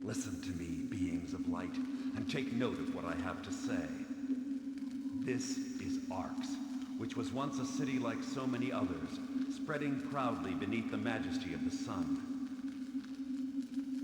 Listen to me, beings of light, and take note of what I have to say. This is Arx, which was once a city like so many others, spreading proudly beneath the majesty of the sun.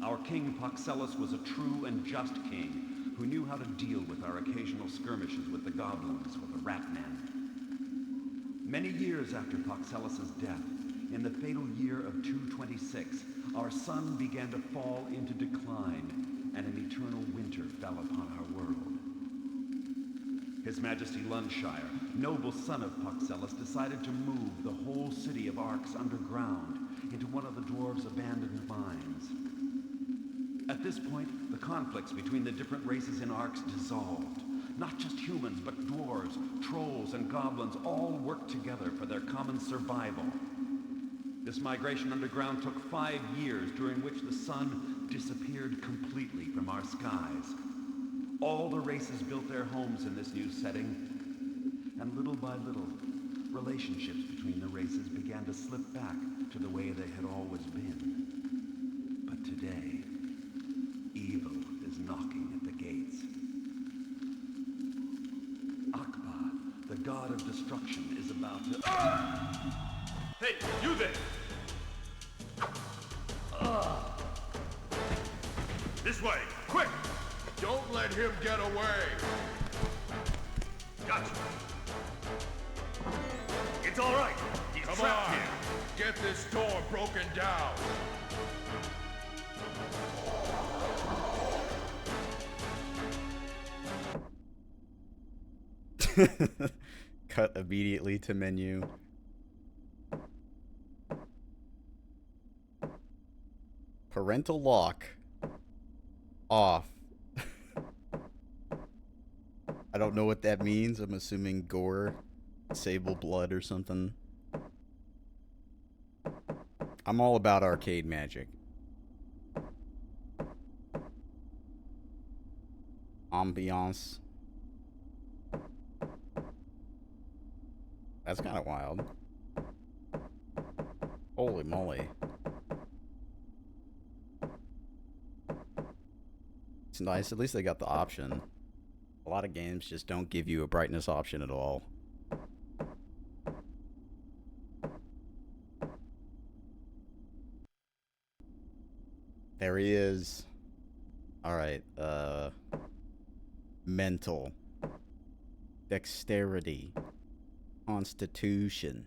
Our king Paxellus was a true and just king who knew how to deal with our occasional skirmishes with the goblins or the rat men. Many years after Paxellus's death, in the fatal year of 226, our sun began to fall into decline, and an eternal winter fell upon our world. His Majesty Lundshire, noble son of Paxellus, decided to move the whole city of Arx underground into one of the dwarves' abandoned mines. At this point, the conflicts between the different races in Arx dissolved. Not just humans, but dwarves, trolls, and goblins all worked together for their common survival. This migration underground took 5 years, during which the sun disappeared completely from our skies. All the races built their homes in this new setting, and little by little, relationships between the races began to slip back to the way they had always been. But today, evil is knocking at the gates. Akba, the god of destruction, is about to... Hey, you there! This way, quick! Don't let him get away! Gotcha! It's all right. He's Come trapped on! here. Get this door broken down! Cut immediately to menu. Parental lock off. I don't know what that means. I'm assuming gore, sable blood or something. I'm all about arcade magic. Ambiance. That's kind of wild. Holy moly. It's nice. At least they got the option. A lot of games just don't give you a brightness option at all. There he is. Alright, mental. Dexterity. Constitution.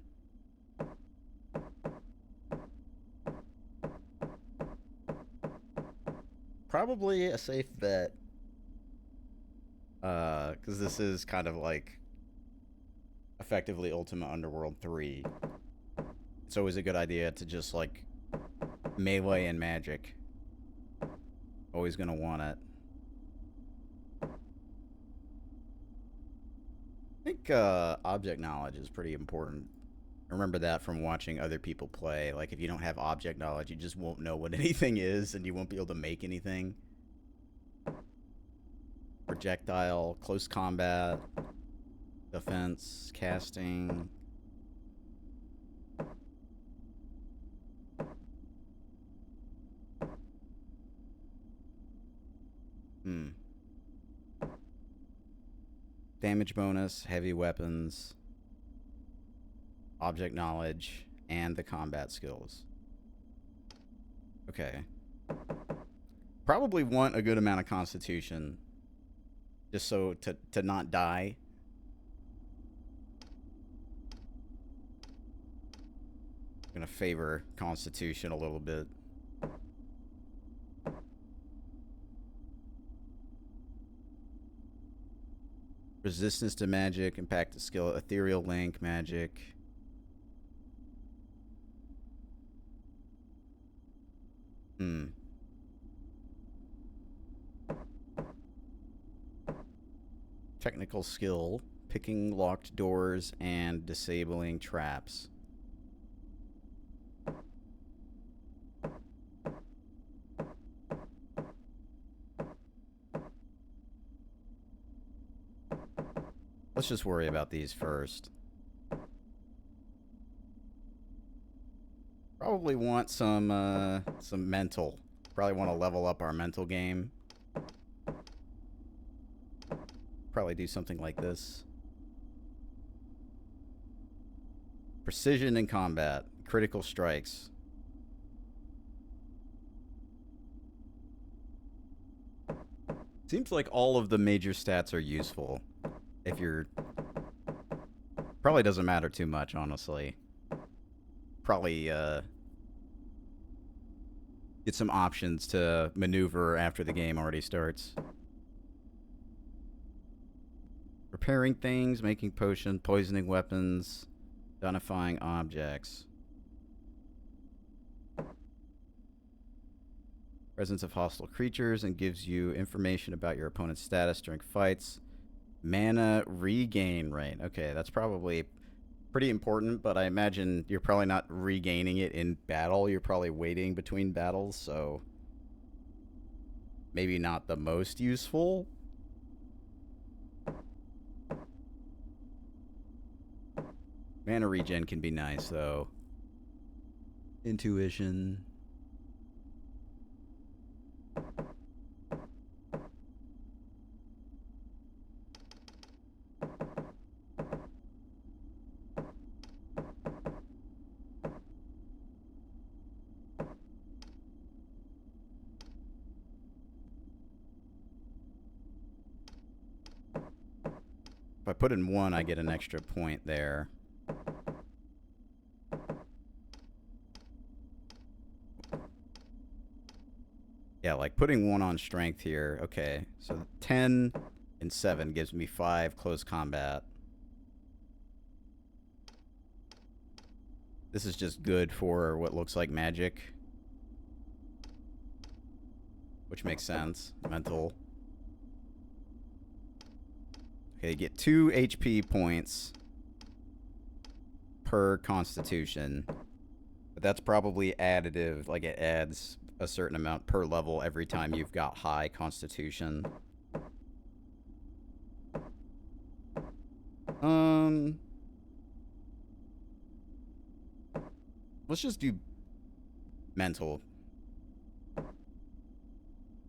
Probably a safe bet. Because this is kind of like effectively Ultima Underworld 3. It's always a good idea to just like melee and magic. Always gonna want it. I think object knowledge is pretty important. I remember that from watching other people play. Like, if you don't have object knowledge, you just won't know what anything is, and you won't be able to make anything. Projectile, close combat, defense, casting. Damage bonus, heavy weapons, object knowledge, and the combat skills. Okay. Probably want a good amount of constitution, just so to not die. I'm gonna favor constitution a little bit. Resistance to magic, impact to skill, ethereal link, magic. Technical skill, picking locked doors and disabling traps. Let's just worry about these first. Probably want some mental. Probably want to level up our mental game. Probably do something like this. Precision in combat. Critical strikes. Seems like all of the major stats are useful. If you're... Probably doesn't matter too much, honestly. Probably, get some options to maneuver after the game already starts. Repairing things, making potions, poisoning weapons, identifying objects. Presence of hostile creatures and gives you information about your opponent's status during fights. Mana regain rate. Okay, that's probably pretty important, but I imagine you're probably not regaining it in battle. You're probably waiting between battles, so maybe not the most useful. Mana regen can be nice, though. Intuition. If I put in 1, I get an extra point there. Yeah, like putting 1 on strength here. Okay, so 10 and 7 gives me 5 close combat. This is just good for what looks like magic. Which makes sense. Mental. Okay, you get 2 HP points per constitution. But that's probably additive. Like, it adds a certain amount per level every time you've got high constitution. Let's just do mental.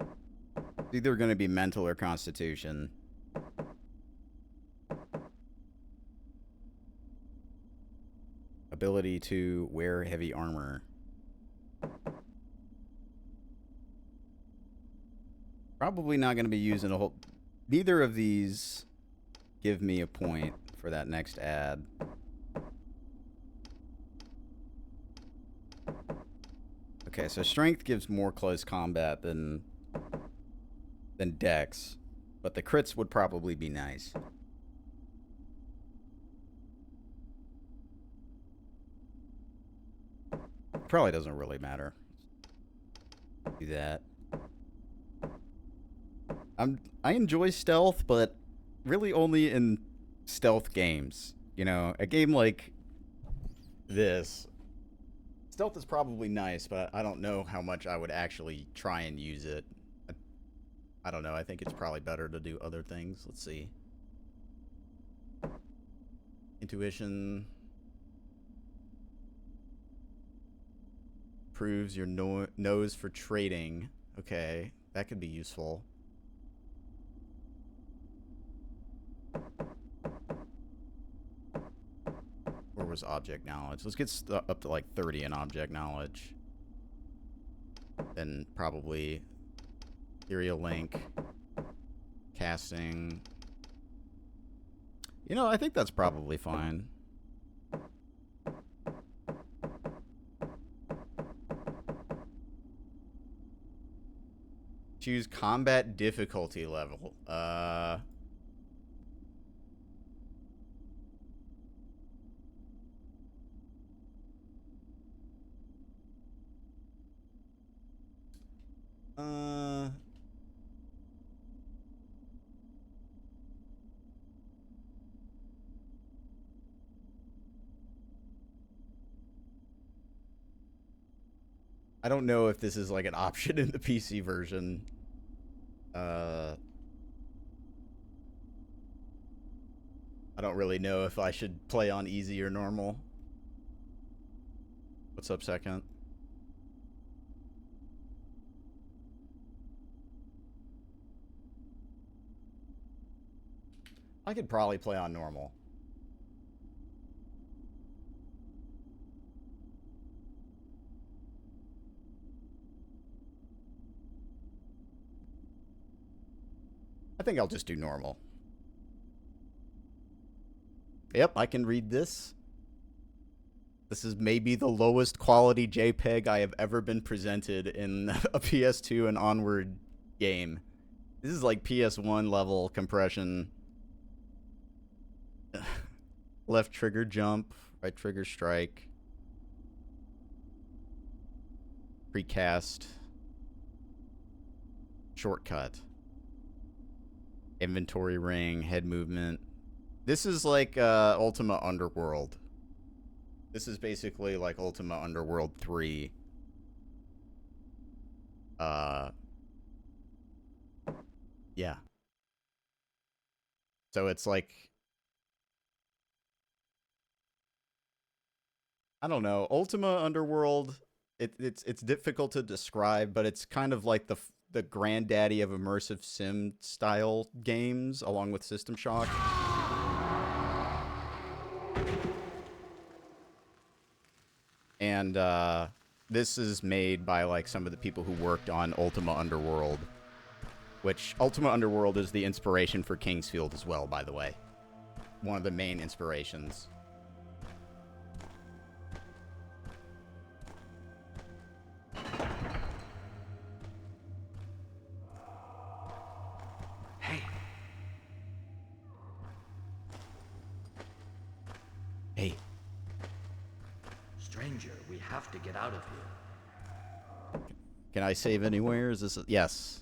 It's either going to be mental or constitution. Ability to wear heavy armor. Probably not going to be using a whole... Neither of these give me a point for that next ad. Okay, so strength gives more close combat than dex, but the crits would probably be nice. Probably doesn't really matter. Do that. I enjoy stealth, but really only in stealth games. You know, a game like this, stealth is probably nice, but I don't know how much I would actually try and use it. I don't know. I think it's probably better to do other things. Let's see. Intuition. Proves your nose for trading. Okay, that could be useful. Where was object knowledge? Let's get up to like 30 in object knowledge. Then probably ethereal link, casting. You know, I think that's probably fine. Choose combat difficulty level. I don't know if this is like an option in the PC version. I don't really know if I should play on easy or normal. What's up, second? I could probably play on normal. I think I'll just do normal. Yep, I can read this. This is maybe the lowest quality JPEG I have ever been presented in a PS2 and onward game. This is like PS1 level compression. Left trigger jump, right trigger strike. Precast. Shortcut. Inventory ring, head movement. This is like Ultima Underworld. This is basically like Ultima Underworld 3. Yeah. So it's like, I don't know, Ultima Underworld, it's difficult to describe, but it's kind of like the granddaddy of immersive sim style games along with System Shock. And this is made by like some of the people who worked on Ultima Underworld, which Ultima Underworld is the inspiration for Kingsfield as well, by the way. One of the main inspirations. Hey. Hey. Stranger, we have to get out of here. Can I save anywhere? Is this yes.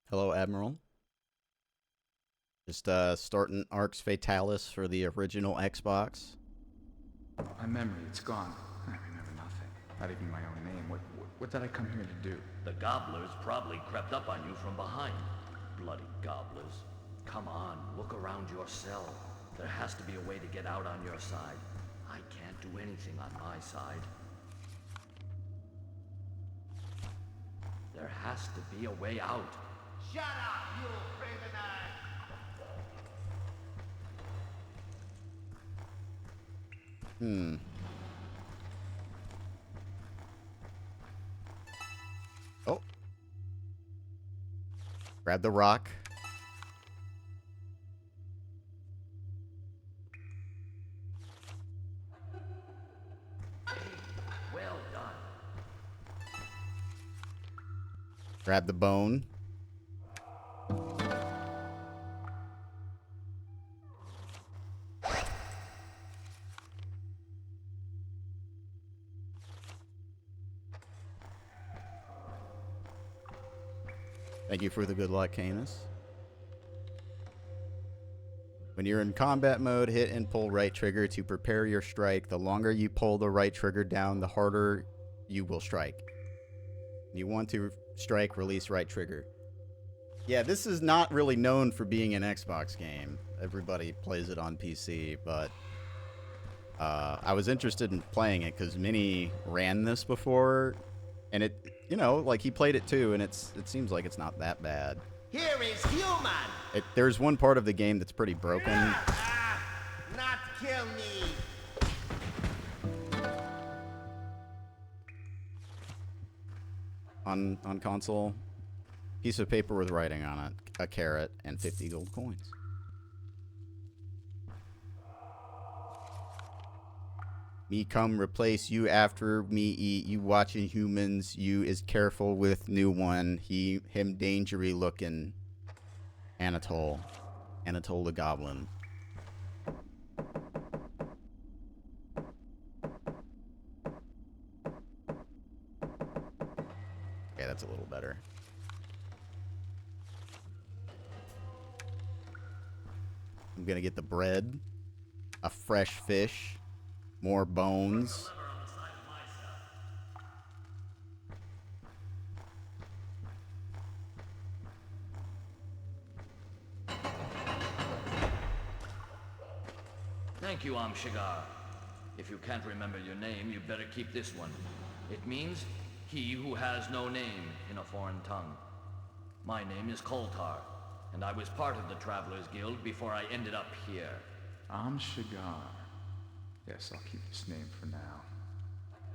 Hello, Admiral. Just starting Arx Fatalis for the original Xbox. My memory, it's gone. I remember nothing. Not even my own name. What did I come here to do? The gobblers probably crept up on you from behind. Bloody gobblers. Come on, look around your cell. There has to be a way to get out on your side. I can't do anything on my side. There has to be a way out. Shut up, you prisoner! Oh. Grab the rock. Well done. Grab the bone. Thank you for the good luck, Canis. When you're in combat mode, hit and pull right trigger to prepare your strike. The longer you pull the right trigger down, the harder you will strike. You want to strike, release right trigger. Yeah, this is not really known for being an Xbox game. Everybody plays it on PC, but I was interested in playing it because Minnie ran this before, and it, you know, like he played it too, and it seems like it's not that bad. Here is human. There's one part of the game that's pretty broken. Not kill me. On console, piece of paper with writing on it, a carrot, and 50 gold coins. Me come replace you after me eat. You watching humans. You is careful with new one. Him dangery looking. Anatole the goblin. Okay, that's a little better. I'm gonna get the bread, a fresh fish, more bones. Thank you, Amshigar. If you can't remember your name, you better keep this one. It means he who has no name in a foreign tongue. My name is Koltar, and I was part of the Travelers Guild before I ended up here. I'm Shigar. Yes, I'll keep this name for now.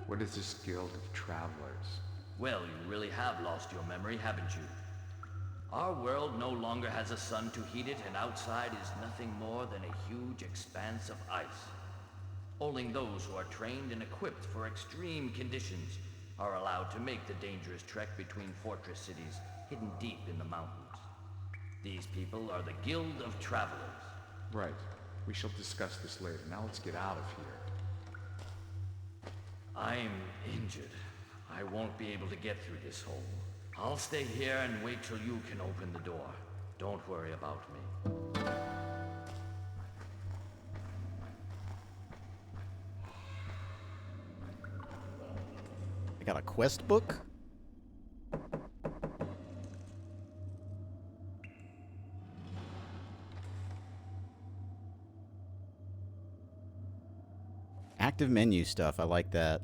What is this guild of travelers? Well, you really have lost your memory, haven't you? Our world no longer has a sun to heat it, and outside is nothing more than a huge expanse of ice. Only those who are trained and equipped for extreme conditions are allowed to make the dangerous trek between fortress cities hidden deep in the mountains. These people are the Guild of Travelers. Right. We shall discuss this later. Now let's get out of here. I'm injured. I won't be able to get through this hole. I'll stay here and wait till you can open the door. Don't worry about me. I got a quest book. Active menu stuff, I like that.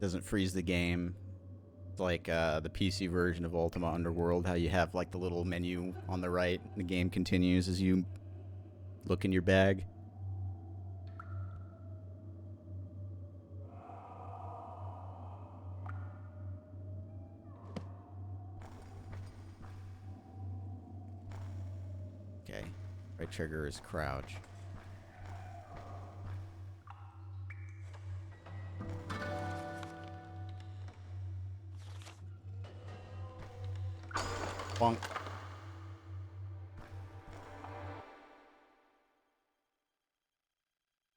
Doesn't freeze the game. It's like the PC version of Ultima Underworld, how you have like the little menu on the right. The game continues as you look in your bag. Okay, right trigger is crouch. Bonk.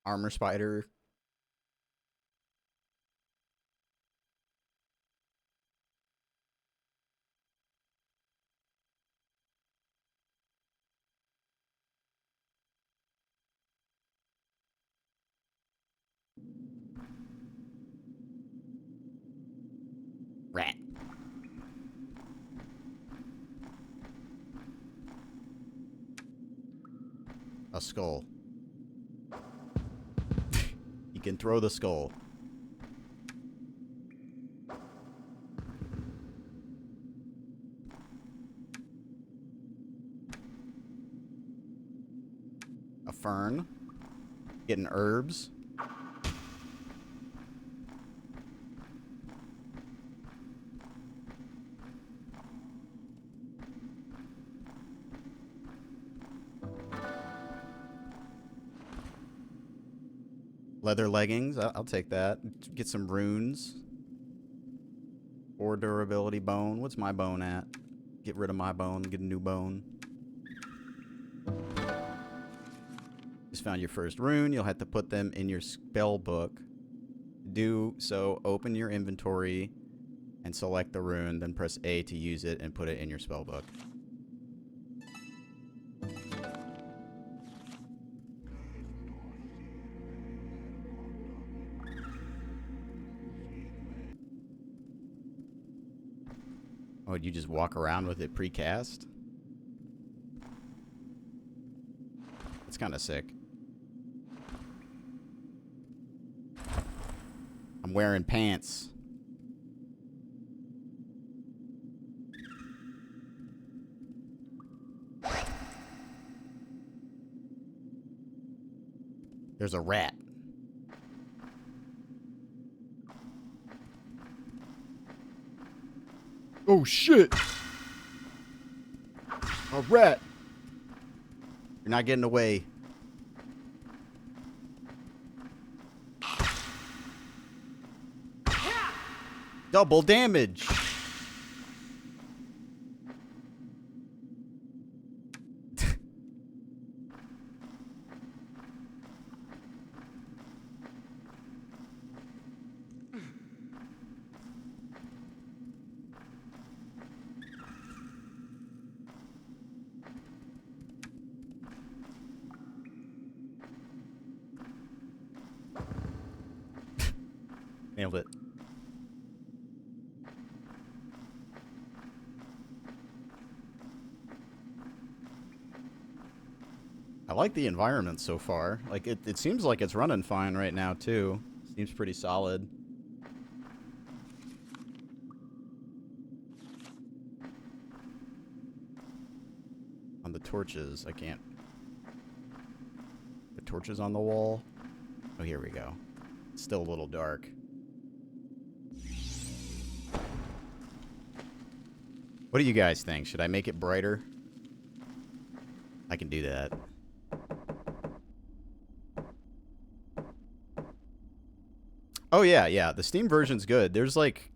Armor spider. Rat. A skull. You can throw the skull. A fern. Getting herbs. Leather leggings, I'll take that. Get some runes. Or durability bone. What's my bone at? Get rid of my bone, get a new bone. Just found your first rune. You'll have to put them in your spell book. Do so, open your inventory and select the rune, then press A to use it and put it in your spell book. Oh, you just walk around with it precast? It's kind of sick. I'm wearing pants. There's a rat. Oh shit! A rat! You're not getting away. Double damage! I like the environment so far. Like, it seems like it's running fine right now, too. Seems pretty solid. On the torches, I can't... The torches on the wall? Oh, here we go. It's still a little dark. What do you guys think? Should I make it brighter? I can do that. Oh, yeah. The Steam version's good. There's, like,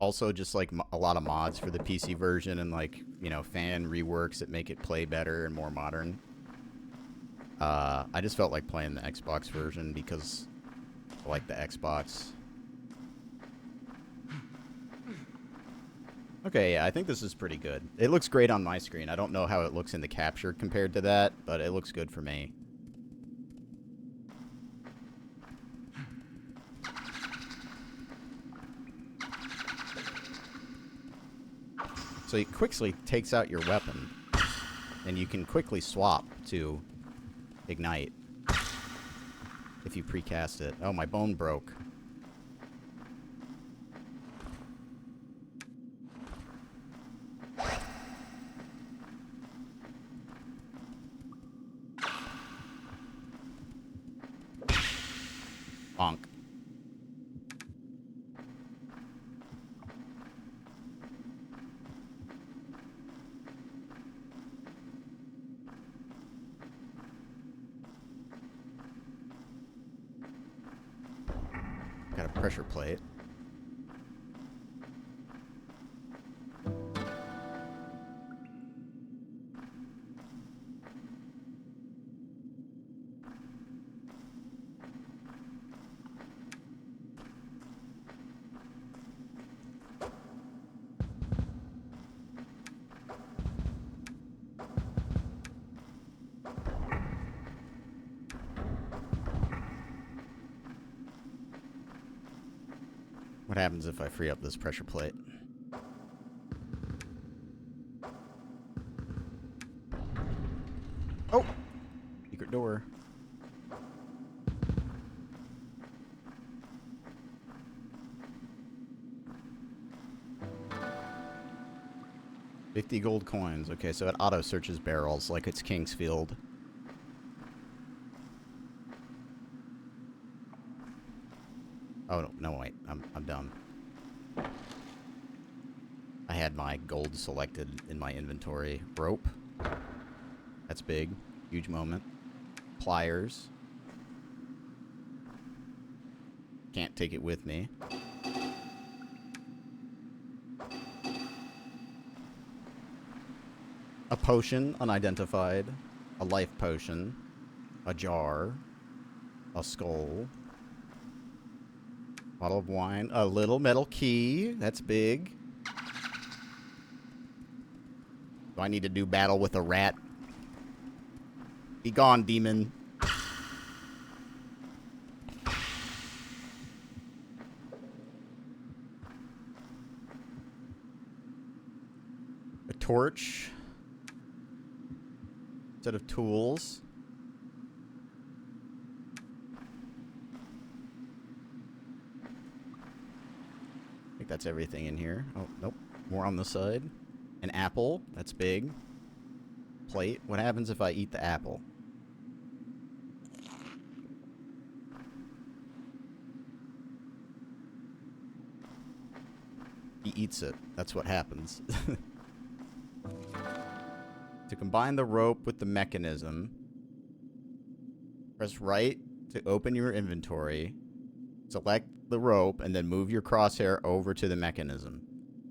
also just, like, a lot of mods for the PC version and, like, you know, fan reworks that make it play better and more modern. I just felt like playing the Xbox version because I like the Xbox. Okay, yeah, I think this is pretty good. It looks great on my screen. I don't know how it looks in the capture compared to that, but it looks good for me. So it quickly takes out your weapon, and you can quickly swap to ignite if you precast it. Oh, my bone broke. Bonk. Got a pressure plate. What happens if I free up this pressure plate? Oh! Secret door. $50 gold coins. Okay, so it auto searches barrels like it's Kingsfield. Oh, no, wait. I'm dumb. I had my gold selected in my inventory. Rope. That's big. Huge moment. Pliers. Can't take it with me. A potion, unidentified. A life potion. A jar. A skull. Bottle of wine. A little metal key. That's big. Do I need to do battle with a rat? Be gone, demon. A torch. Set of tools. I think that's everything in here. Oh, nope. More on the side. An apple. That's big. Plate. What happens if I eat the apple? He eats it. That's what happens. To combine the rope with the mechanism, press right to open your inventory. Select the rope and then move your crosshair over to the mechanism.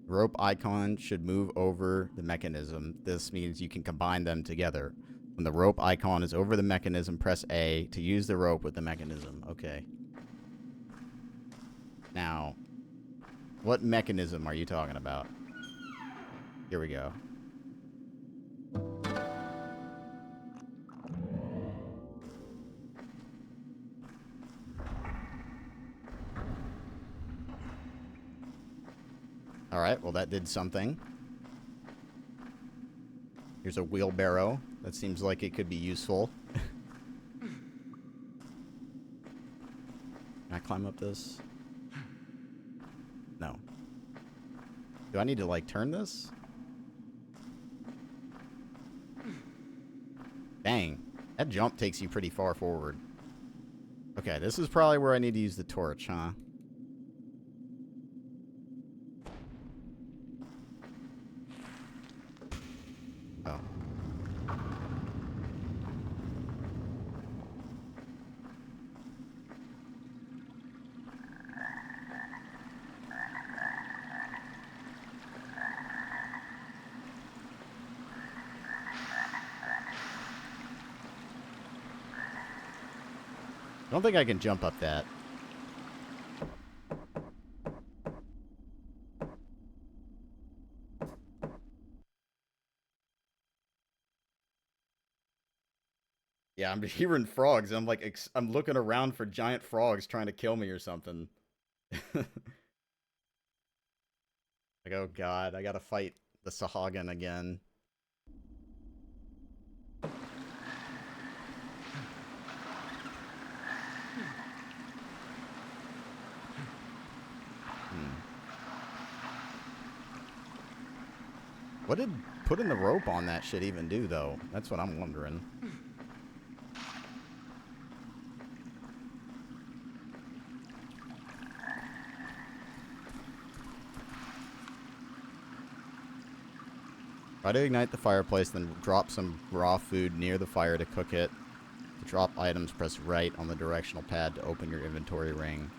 The rope icon should move over the mechanism. This means you can combine them together. When the rope icon is over the mechanism, press A to use the rope with the mechanism. Okay. Now, what mechanism are you talking about? Here we go. Alright, well that did something. Here's a wheelbarrow. That seems like it could be useful. Can I climb up this? No. Do I need to, like, turn this? Dang. That jump takes you pretty far forward. Okay, this is probably where I need to use the torch, huh? Oh. I don't think I can jump up that. Yeah, I'm hearing frogs. I'm like, I'm looking around for giant frogs trying to kill me or something. Like, oh god, I gotta fight the Sahagin again. What did putting the rope on that shit even do, though? That's what I'm wondering. Try to ignite the fireplace, then drop some raw food near the fire to cook it. To drop items, press right on the directional pad to open your inventory ring.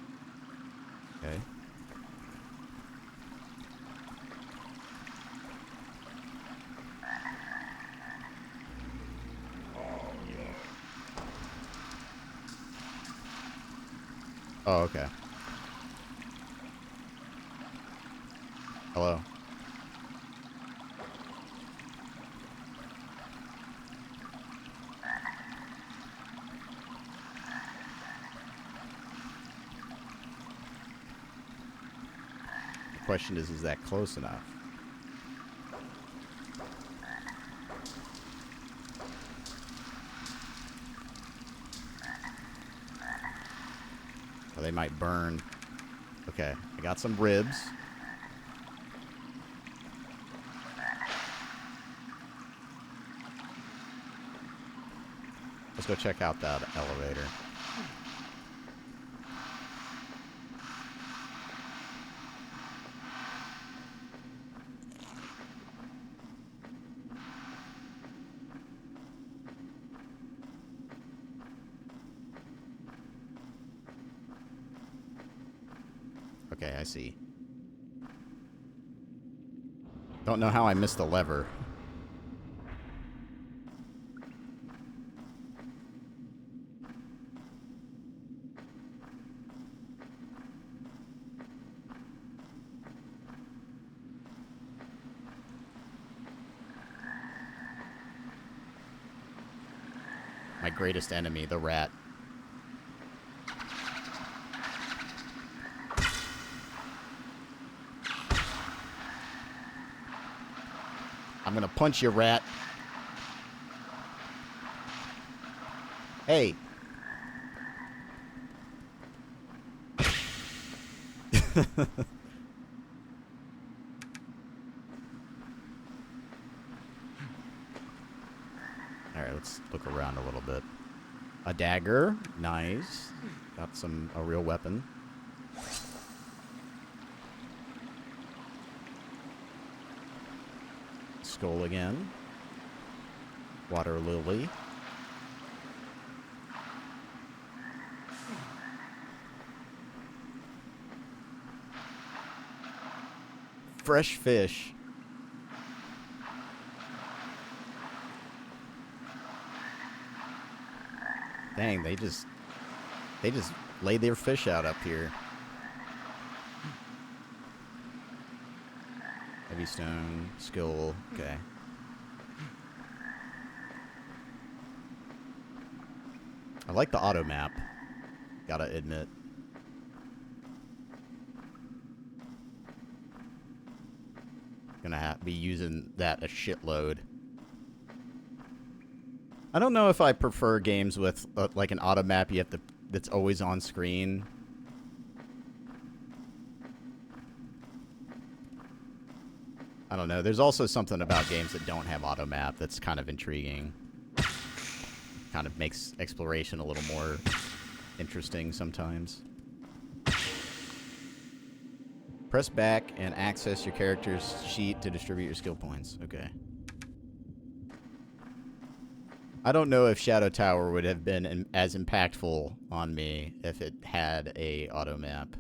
Okay. Oh, okay. Hello. The question is that close enough? Or they might burn. Okay, I got some ribs. Let's go check out that elevator. Okay, I see. Don't know how I missed the lever. My greatest enemy, the rat. I'm gonna punch you, rat. Hey. Alright, let's look around a little bit. A dagger. Nice. Got a real weapon. Skull again. Water lily. Fresh fish. Dang, they just laid their fish out up here. Heavy stone, skill, okay. I like the auto map, gotta admit. Gonna be using that a shitload. I don't know if I prefer games with like an auto map that's always on screen. I don't know. There's also something about games that don't have auto map that's kind of intriguing. Kind of makes exploration a little more interesting sometimes. Press back and access your character's sheet to distribute your skill points. Okay. I don't know if Shadow Tower would have been as impactful on me if it had a auto map.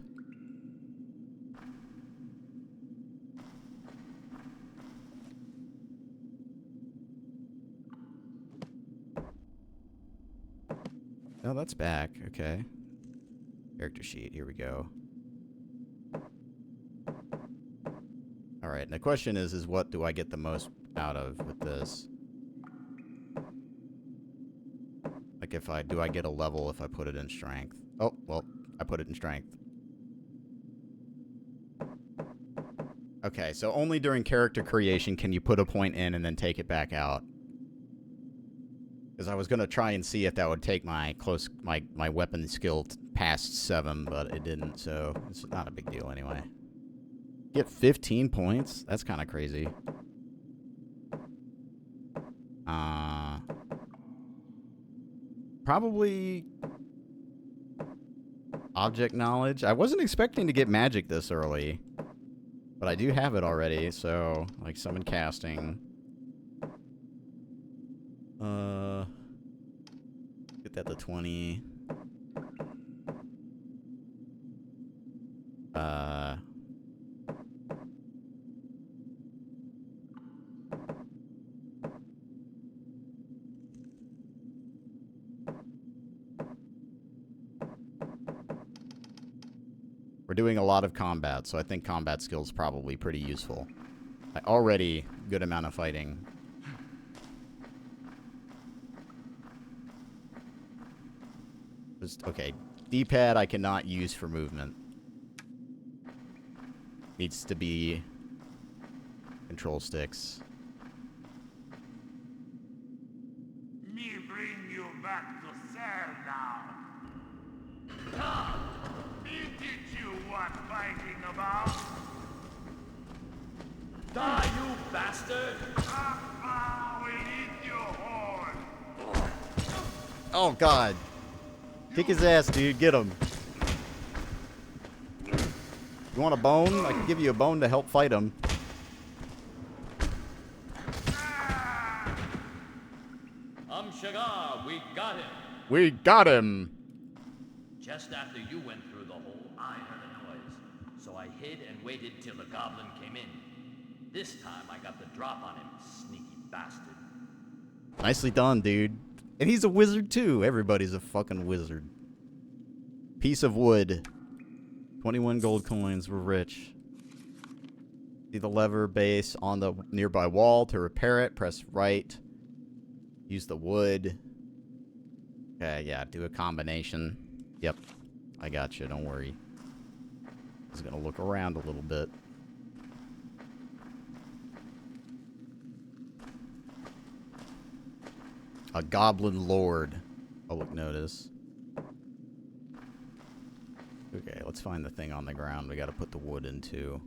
Oh, that's back. Okay. Character sheet. Here we go. Alright, and the question is what do I get the most out of with this? Like do I get a level if I put it in strength? Oh, well, I put it in strength. Okay, so only during character creation can you put a point in and then take it back out. Because I was going to try and see if that would take my weapon skill past 7, but it didn't, so it's not a big deal anyway. Get 15 points? That's kind of crazy. Probably object knowledge. I wasn't expecting to get magic this early, but I do have it already, so like summon casting. Get that to 20. We're doing a lot of combat, so I think combat skills probably pretty useful. Already good amount of fighting. Okay, D-pad I cannot use for movement. Needs to be control sticks. Me bring you back to cell now. Me teach you what fighting about. Die, you bastard! We eat your horn. Oh, God. Kick his ass, dude. Get him. You want a bone? I can give you a bone to help fight him. Shagar, we got him. We got him. Just after you went through the hole, I heard a noise. So I hid and waited till the goblin came in. This time I got the drop on him, sneaky bastard. Nicely done, dude. And he's a wizard, too. Everybody's a fucking wizard. Piece of wood. 21 gold coins. We're rich. See the lever base on the nearby wall to repair it. Press right. Use the wood. Okay, yeah, do a combination. Yep. I got you, don't worry. I was gonna look around a little bit. A goblin lord. Public notice. Okay, let's find the thing on the ground we gotta put the wood into.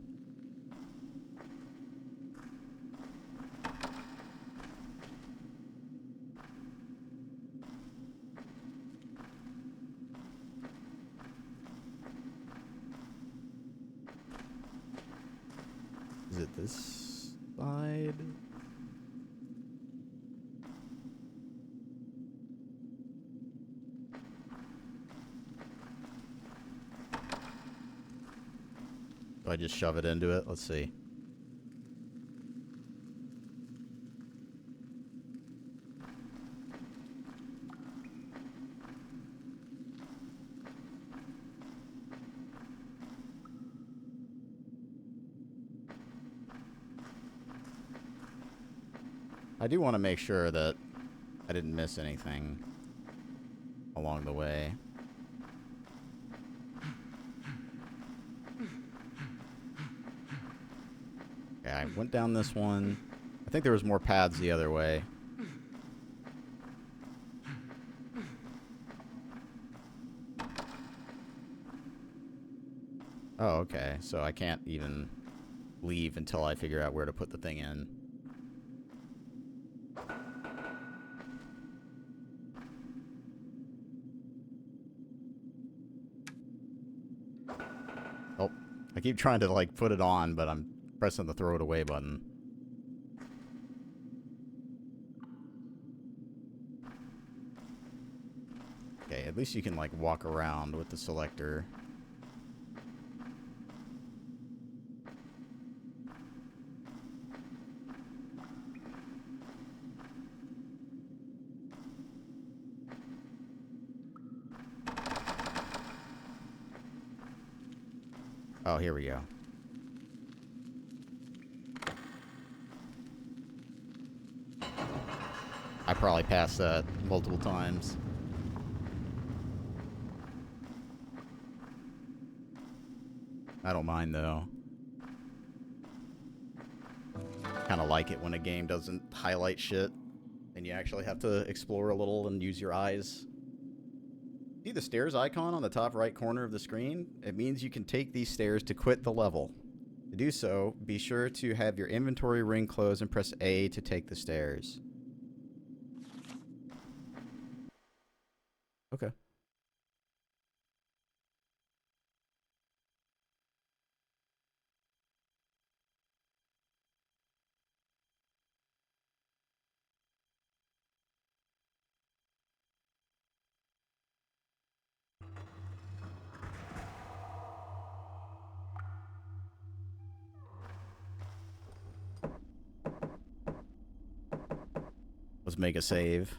Is it this side? Do I just shove it into it? Let's see. I do want to make sure that I didn't miss anything along the way. Okay, I went down this one. I think there was more paths the other way. Oh, okay. So I can't even leave until I figure out where to put the thing in. Oh, I keep trying to, like, put it on, but I'm pressing the throw it away button. Okay, at least you can, like, walk around with the selector. Oh, here we go. I probably passed that multiple times. I don't mind, though. Kind of like it when a game doesn't highlight shit and you actually have to explore a little and use your eyes. See the stairs icon on the top right corner of the screen? It means you can take these stairs to quit the level. To do so, be sure to have your inventory ring closed and press A to take the stairs. Okay. Let's make a save.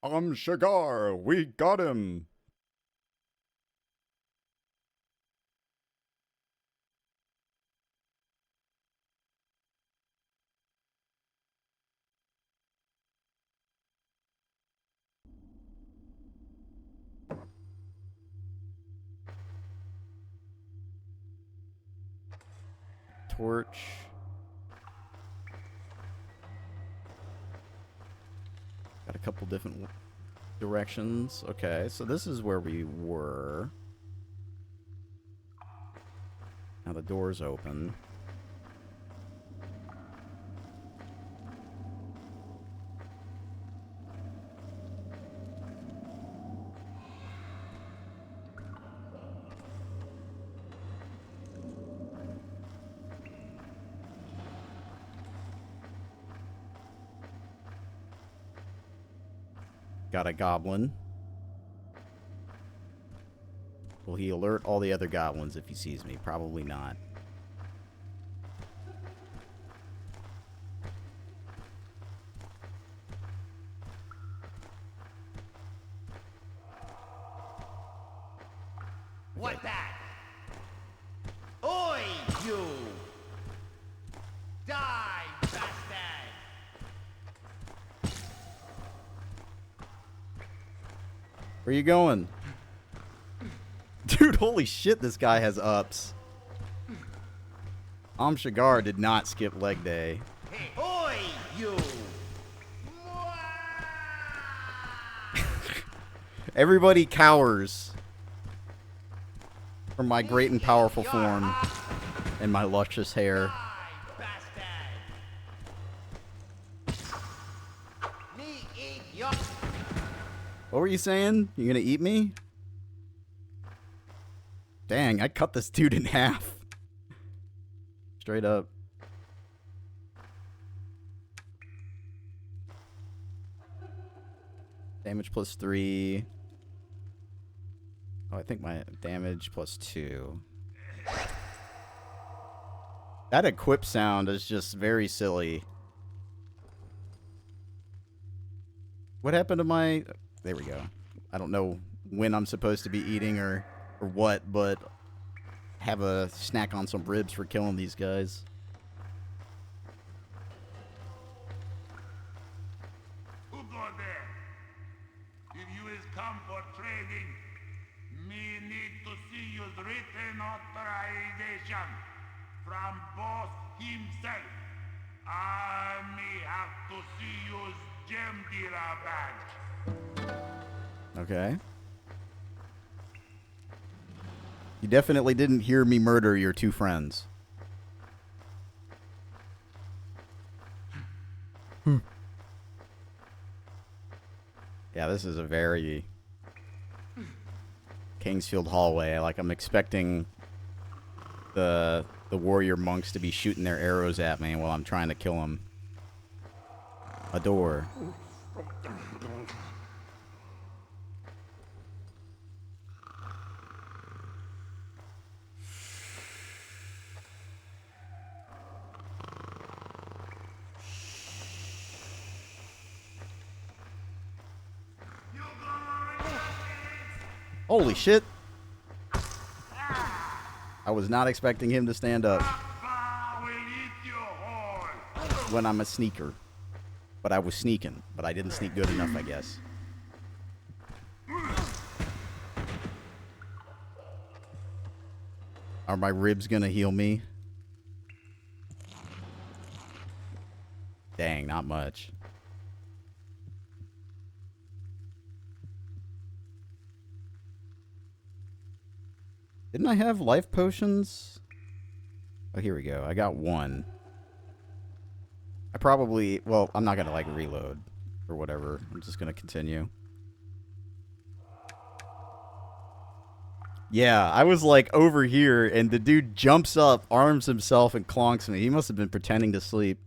Shagar, we got him. Torch. Got a couple different directions. Okay, so this is where we were. Now the door's open. Got a goblin. Will he alert all the other goblins if he sees me? Probably not. What that? Oi, you! Die, bastard! Where you going? Dude, holy shit, this guy has ups. Shagar did not skip leg day. Hey, oi, you! Everybody cowers from my great and powerful form and my luscious hair. Die, bastard! Me eat your... What were you saying? You gonna eat me? Dang, I cut this dude in half. Straight up. Damage plus 3. Oh, I think my damage plus 2. That equip sound is just very silly. What happened to my... There we go. I don't know when I'm supposed to be eating or what, but have a snack on some ribs for killing these guys. Who go there? If you is come for trading, me need to see your written authorization from boss himself. I me have to see your gem dealer badge. Okay. You definitely didn't hear me murder your two friends. Yeah, this is a very Kingsfield hallway. Like, I'm expecting the warrior monks to be shooting their arrows at me while I'm trying to kill them. A door. Holy shit. I was not expecting him to stand up when I'm a sneaker. But I was sneaking. But I didn't sneak good enough, I guess. Are my ribs gonna heal me? Dang, not much. Didn't I have life potions? Oh, here we go. I got one. I probably... Well, I'm not going to, like, reload or whatever. I'm just going to continue. Yeah, I was, like, over here, and the dude jumps up, arms himself, and clonks me. He must have been pretending to sleep.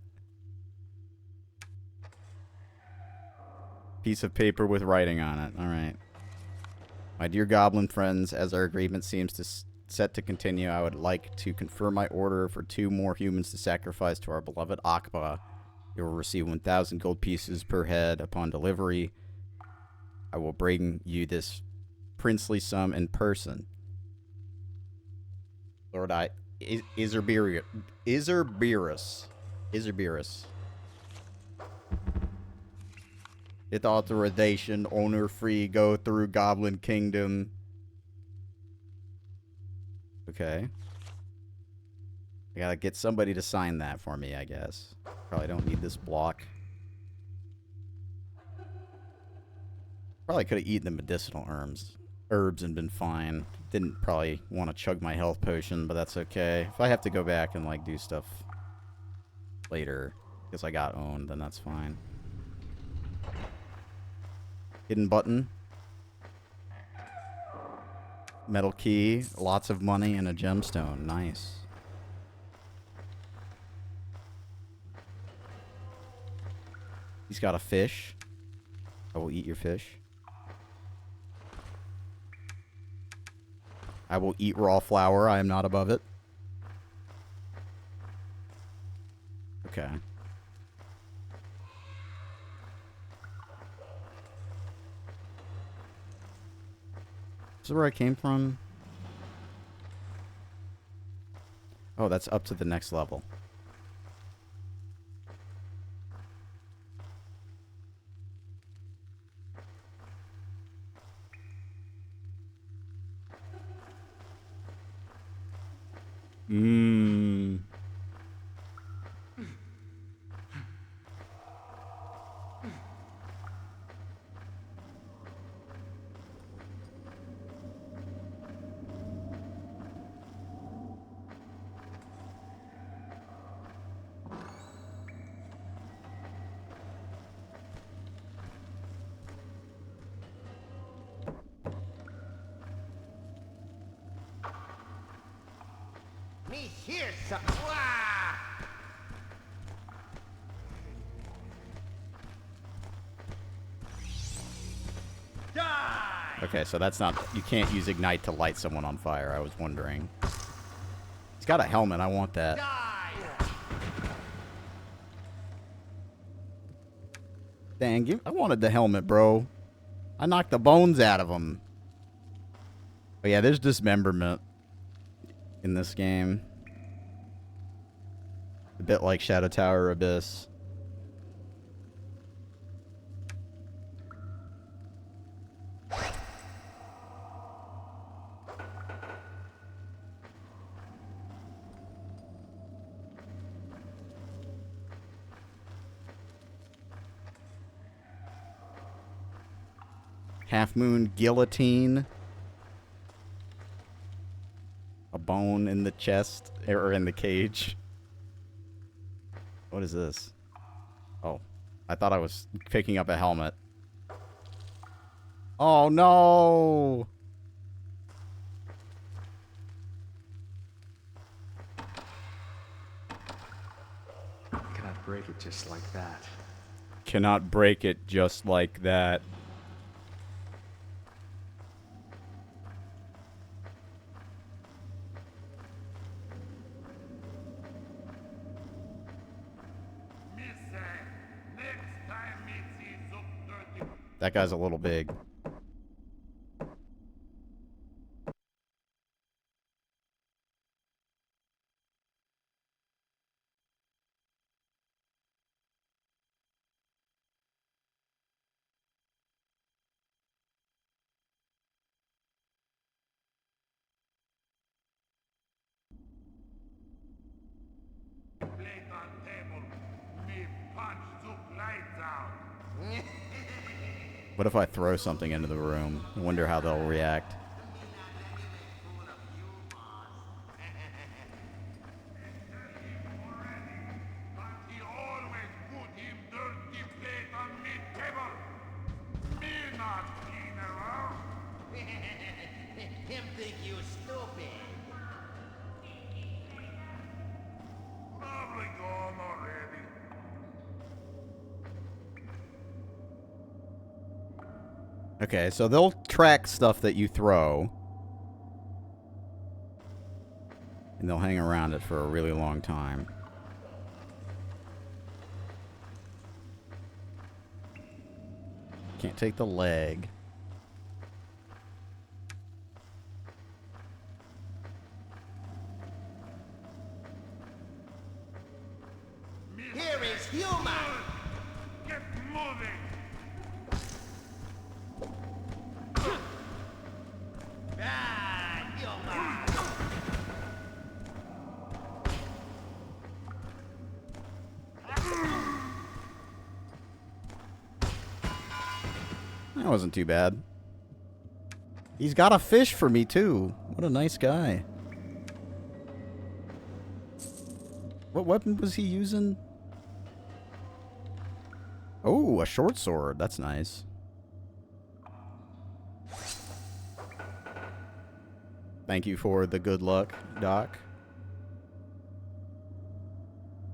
Piece of paper with writing on it. All right. My dear goblin friends, as our agreement seems to set to continue, I would like to confirm my order for 2 more humans to sacrifice to our beloved Akba. You will receive 1,000 gold pieces per head upon delivery. I will bring you this princely sum in person. Lord Iserberus. With authorization, owner free, go through Goblin Kingdom. Okay. I gotta get somebody to sign that for me, I guess. Probably don't need this block. Probably could have eaten the medicinal herbs and been fine. Didn't probably want to chug my health potion, but that's okay. If I have to go back and, like, do stuff later because I got owned, then that's fine. Hidden button. Metal key. Lots of money and a gemstone. Nice. He's got a fish. I will eat your fish. I will eat raw flour. I am not above it. Okay. This is where I came from. Oh, that's up to the next level. Mmm. Me hear something. Wah! Die! Okay, so that's not... You can't use Ignite to light someone on fire. I was wondering. He's got a helmet. I want that. Die! Dang, I wanted the helmet, bro. I knocked the bones out of him. But yeah, there's dismemberment in this game. A bit like Shadow Tower Abyss. Half Moon Guillotine. bone in the chest or in the cage. What is this? Oh, I thought I was picking up a helmet. Oh no! Cannot break it just like that. Cannot break it just like that. That guy's a little big. What if I throw something into the room? I wonder how they'll react. Him think you stupid. Probably gone already. Okay, so they'll track stuff that you throw. And they'll hang around it for a really long time. Can't take the leg. Here is human. Get moving. Ah, human. That wasn't too bad. He's got a fish for me, too. What a nice guy. What weapon was he using? Oh, a short sword. That's nice. Thank you for the good luck, Doc.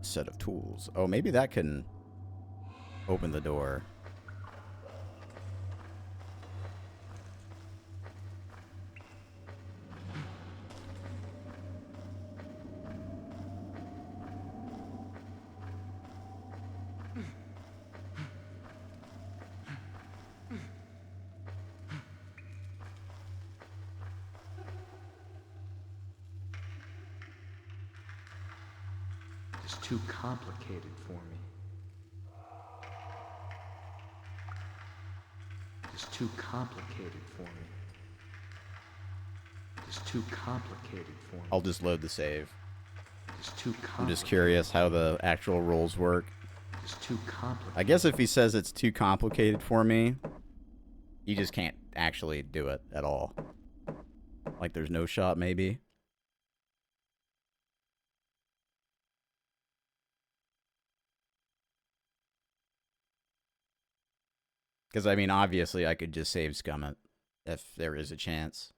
Set of tools. Oh, maybe that can open the door. It's too complicated for me. It's too complicated for me. It's too complicated for me. I'll just load the save. It's too complicated. I'm just curious how the actual rules work. It's too complicated. I guess if he says it's too complicated for me, you just can't actually do it at all. Like there's no shot, maybe. Because, I mean, obviously I could just save scum it if there is a chance.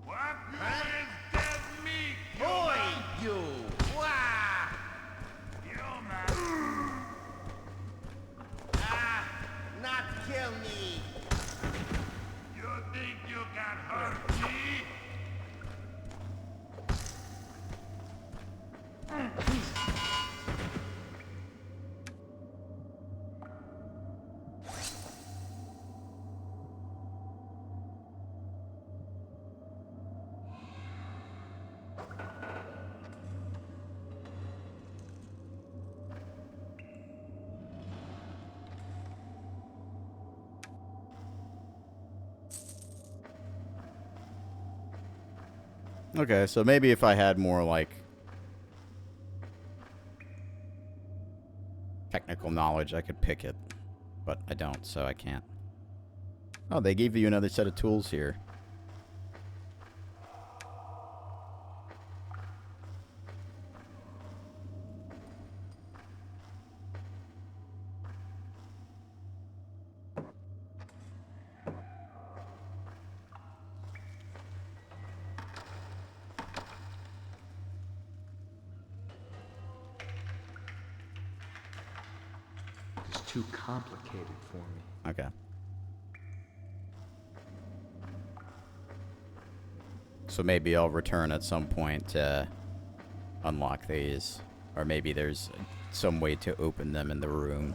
What is dead meat? Boy, you. Wah. Human. Ah, not kill me. You think you can hurt me? Okay, so maybe if I had more, like, technical knowledge, I could pick it. But I don't, so I can't. Oh, they gave you another set of tools here. It's too complicated for me. Okay. So maybe I'll return at some point to unlock these. Or maybe there's some way to open them in the room.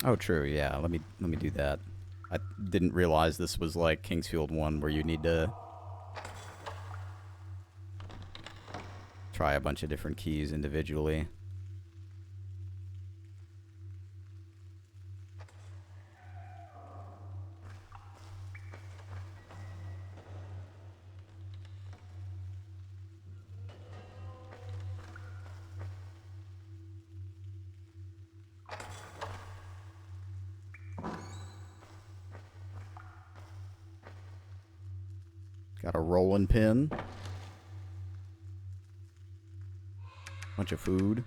Oh, true. Yeah, let me do that. I didn't realize this was like Kingsfield 1 where you need to try a bunch of different keys individually. Got a rolling pin. Bunch of food.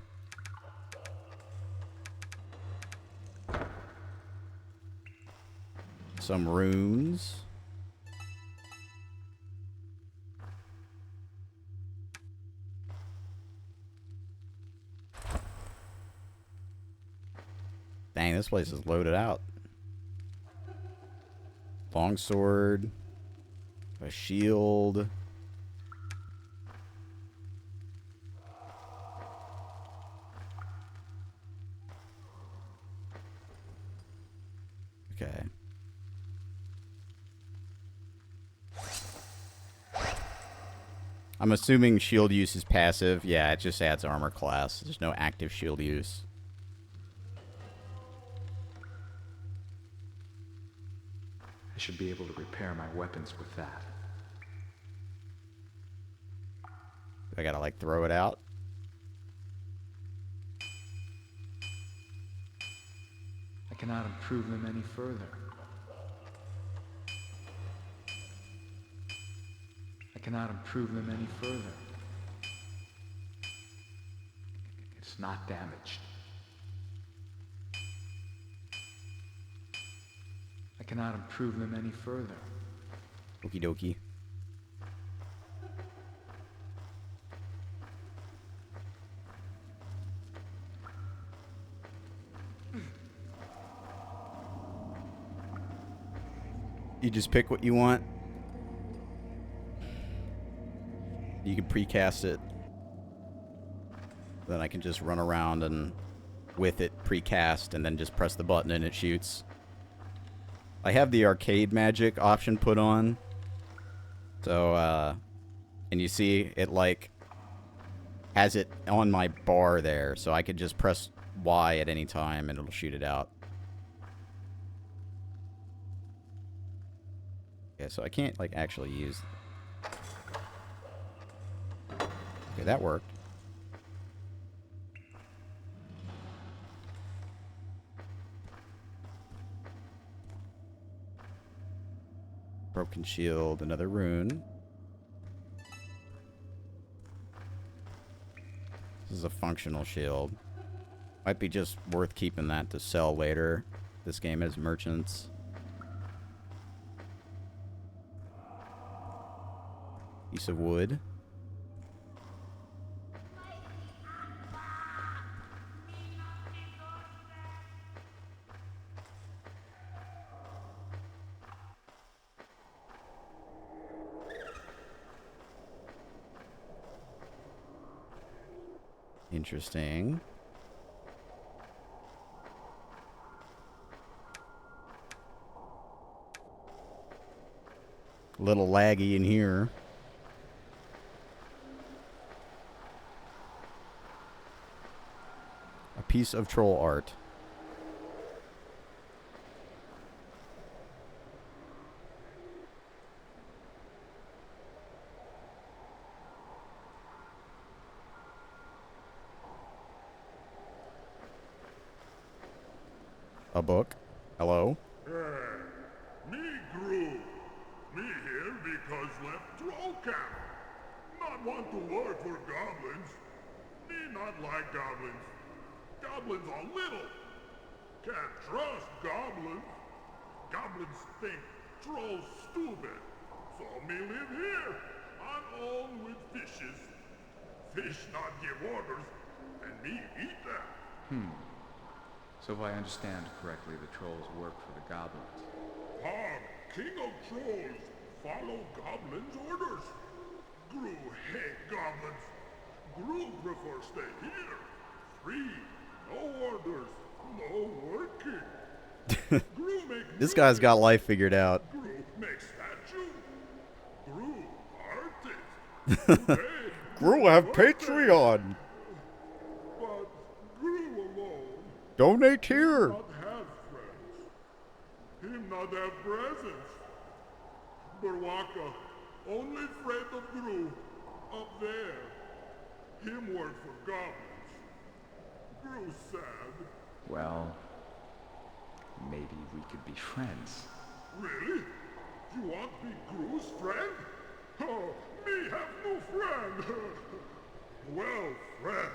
Some runes. Dang, this place is loaded out. Longsword. A shield. Okay. I'm assuming shield use is passive. Yeah, it just adds armor class. There's no active shield use. I should be able to repair my weapons with that. I gotta, like, throw it out? I cannot improve them any further. I cannot improve them any further. It's not damaged. I cannot improve them any further. Okie dokie. You just pick what you want. You can precast it. Then I can just run around and with it precast and then just press the button and it shoots. I have the arcade magic option put on. So, and you see it like has it on my bar there. So I could just press Y at any time and it'll shoot it out. Yeah, so I can't like actually use. Okay, that worked. Broken shield, another rune. This is a functional shield. Might be just worth keeping that to sell later. This game has merchants. Piece of wood. Interesting. A little laggy in here. piece of troll art. A book? Hello? Me grew. Me here because left troll camp. Not want to work for goblins. Me not like goblins. Goblins are little. Can't trust goblins. Goblins think trolls stupid. So me live here. On own with fishes. Fish not give orders, and me eat them. So if I understand correctly, the trolls work for the goblins. Hog, king of trolls, follow goblins' orders. Gru hate goblins. Gru prefer stay here. Free, no orders, no working. Gru make This guy's got life figured out. Gru make statue. Gru artist. Gru hey, Gru have worker. Patreon. But Gru alone Donate here. not have friends. Him not have presents. Berwaka, only friend of Gru, up there. Him work for goblins. Gru sad. Well, maybe we could be friends. Really? You want be Gru's friend? Oh, me have no friend. Well, friend,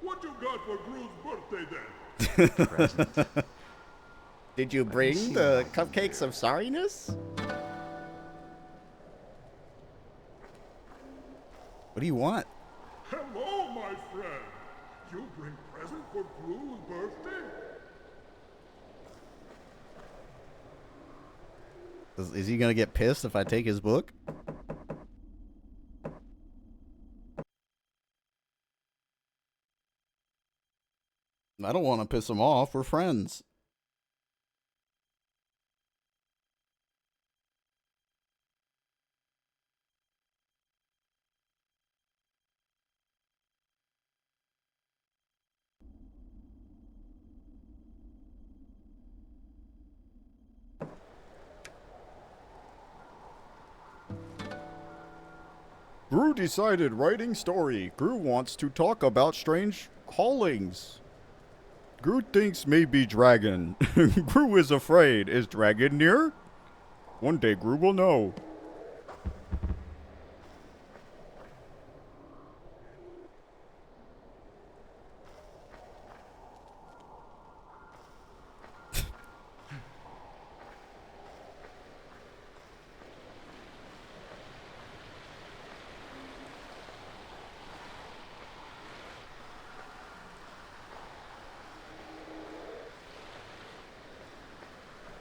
what you got for Gru's birthday then? Present. Did you bring the cupcakes of sorriness? What do you want? Hello, my friend. You bring present for Gru's birthday? Is he gonna get pissed if I take his book? I don't want to piss him off. We're friends. Gru decided writing story. Gru wants to talk about strange haulings. Gru thinks maybe dragon. Gru is afraid. Is dragon near? One day Gru will know.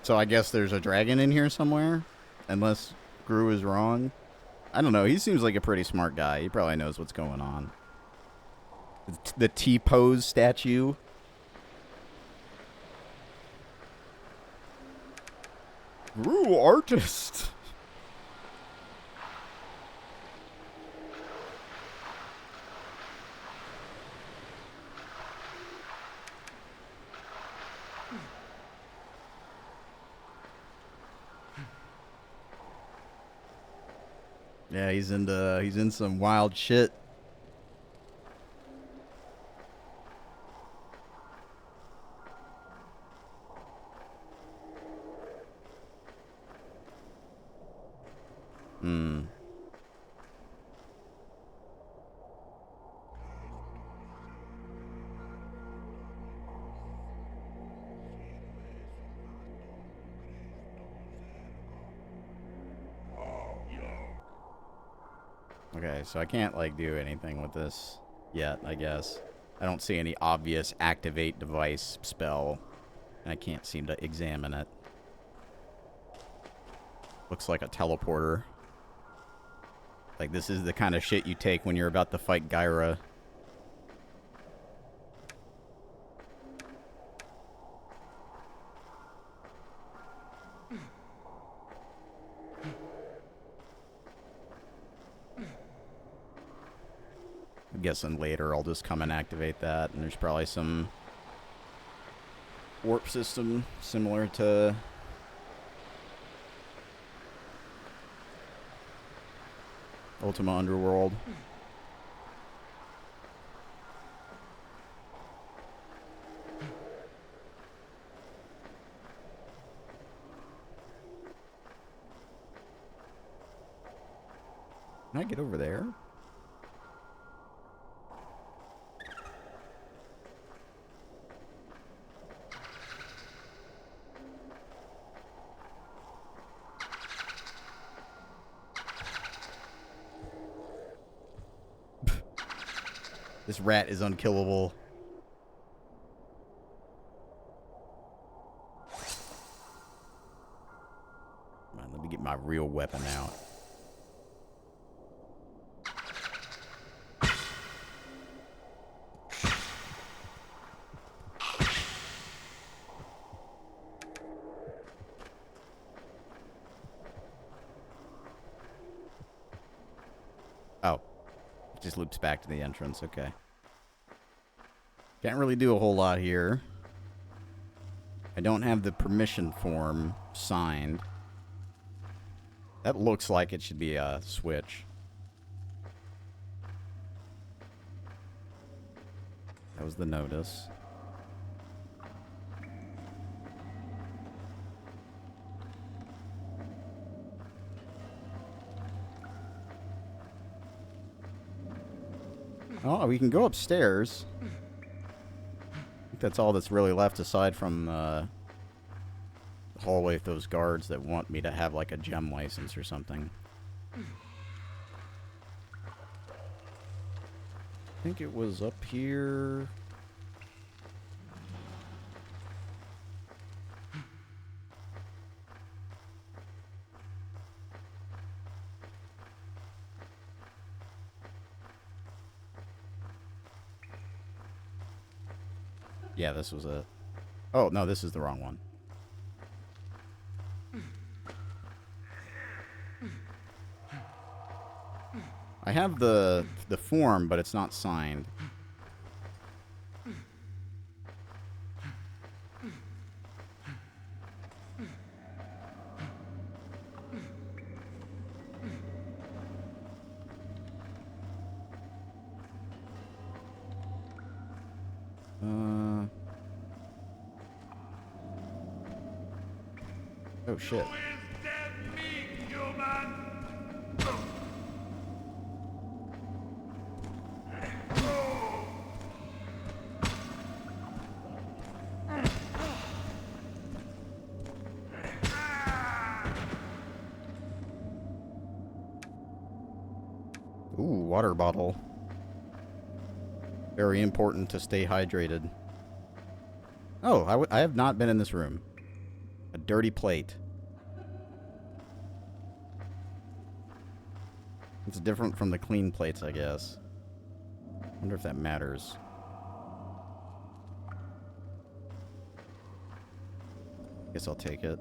So I guess there's a dragon in here somewhere? Unless Gru is wrong. I don't know. He seems like a pretty smart guy. He probably knows what's going on. The T-pose statue. Gru artist. Yeah, he's in some wild shit. Okay, so I can't, like, do anything with this yet, I guess. I don't see any obvious activate device spell, and I can't seem to examine it. Looks like a teleporter. Like, this is the kind of shit you take when you're about to fight Gyra. guessing later I'll just come and activate that, and there's probably some warp system similar to Ultima Underworld. Can I get over there? This rat is unkillable. Come on, let me get my real weapon out. Oh. It just loops back to the entrance. Okay. Can't really do a whole lot here. I don't have the permission form signed. That looks like it should be a switch. That was the notice. Oh, we can go upstairs. I think that's all that's really left aside from the hallway with those guards that want me to have like a gem license or something. I think it was up here. Yeah, this was it. Oh, no, this is the wrong one. I have the form, but it's not signed. Oh shit. Who is dead meat, human? Ooh, water bottle. Very important to stay hydrated. Oh, I have not been in this room. A dirty plate. It's different from the clean plates, I guess. Wonder if that matters. Guess I'll take it.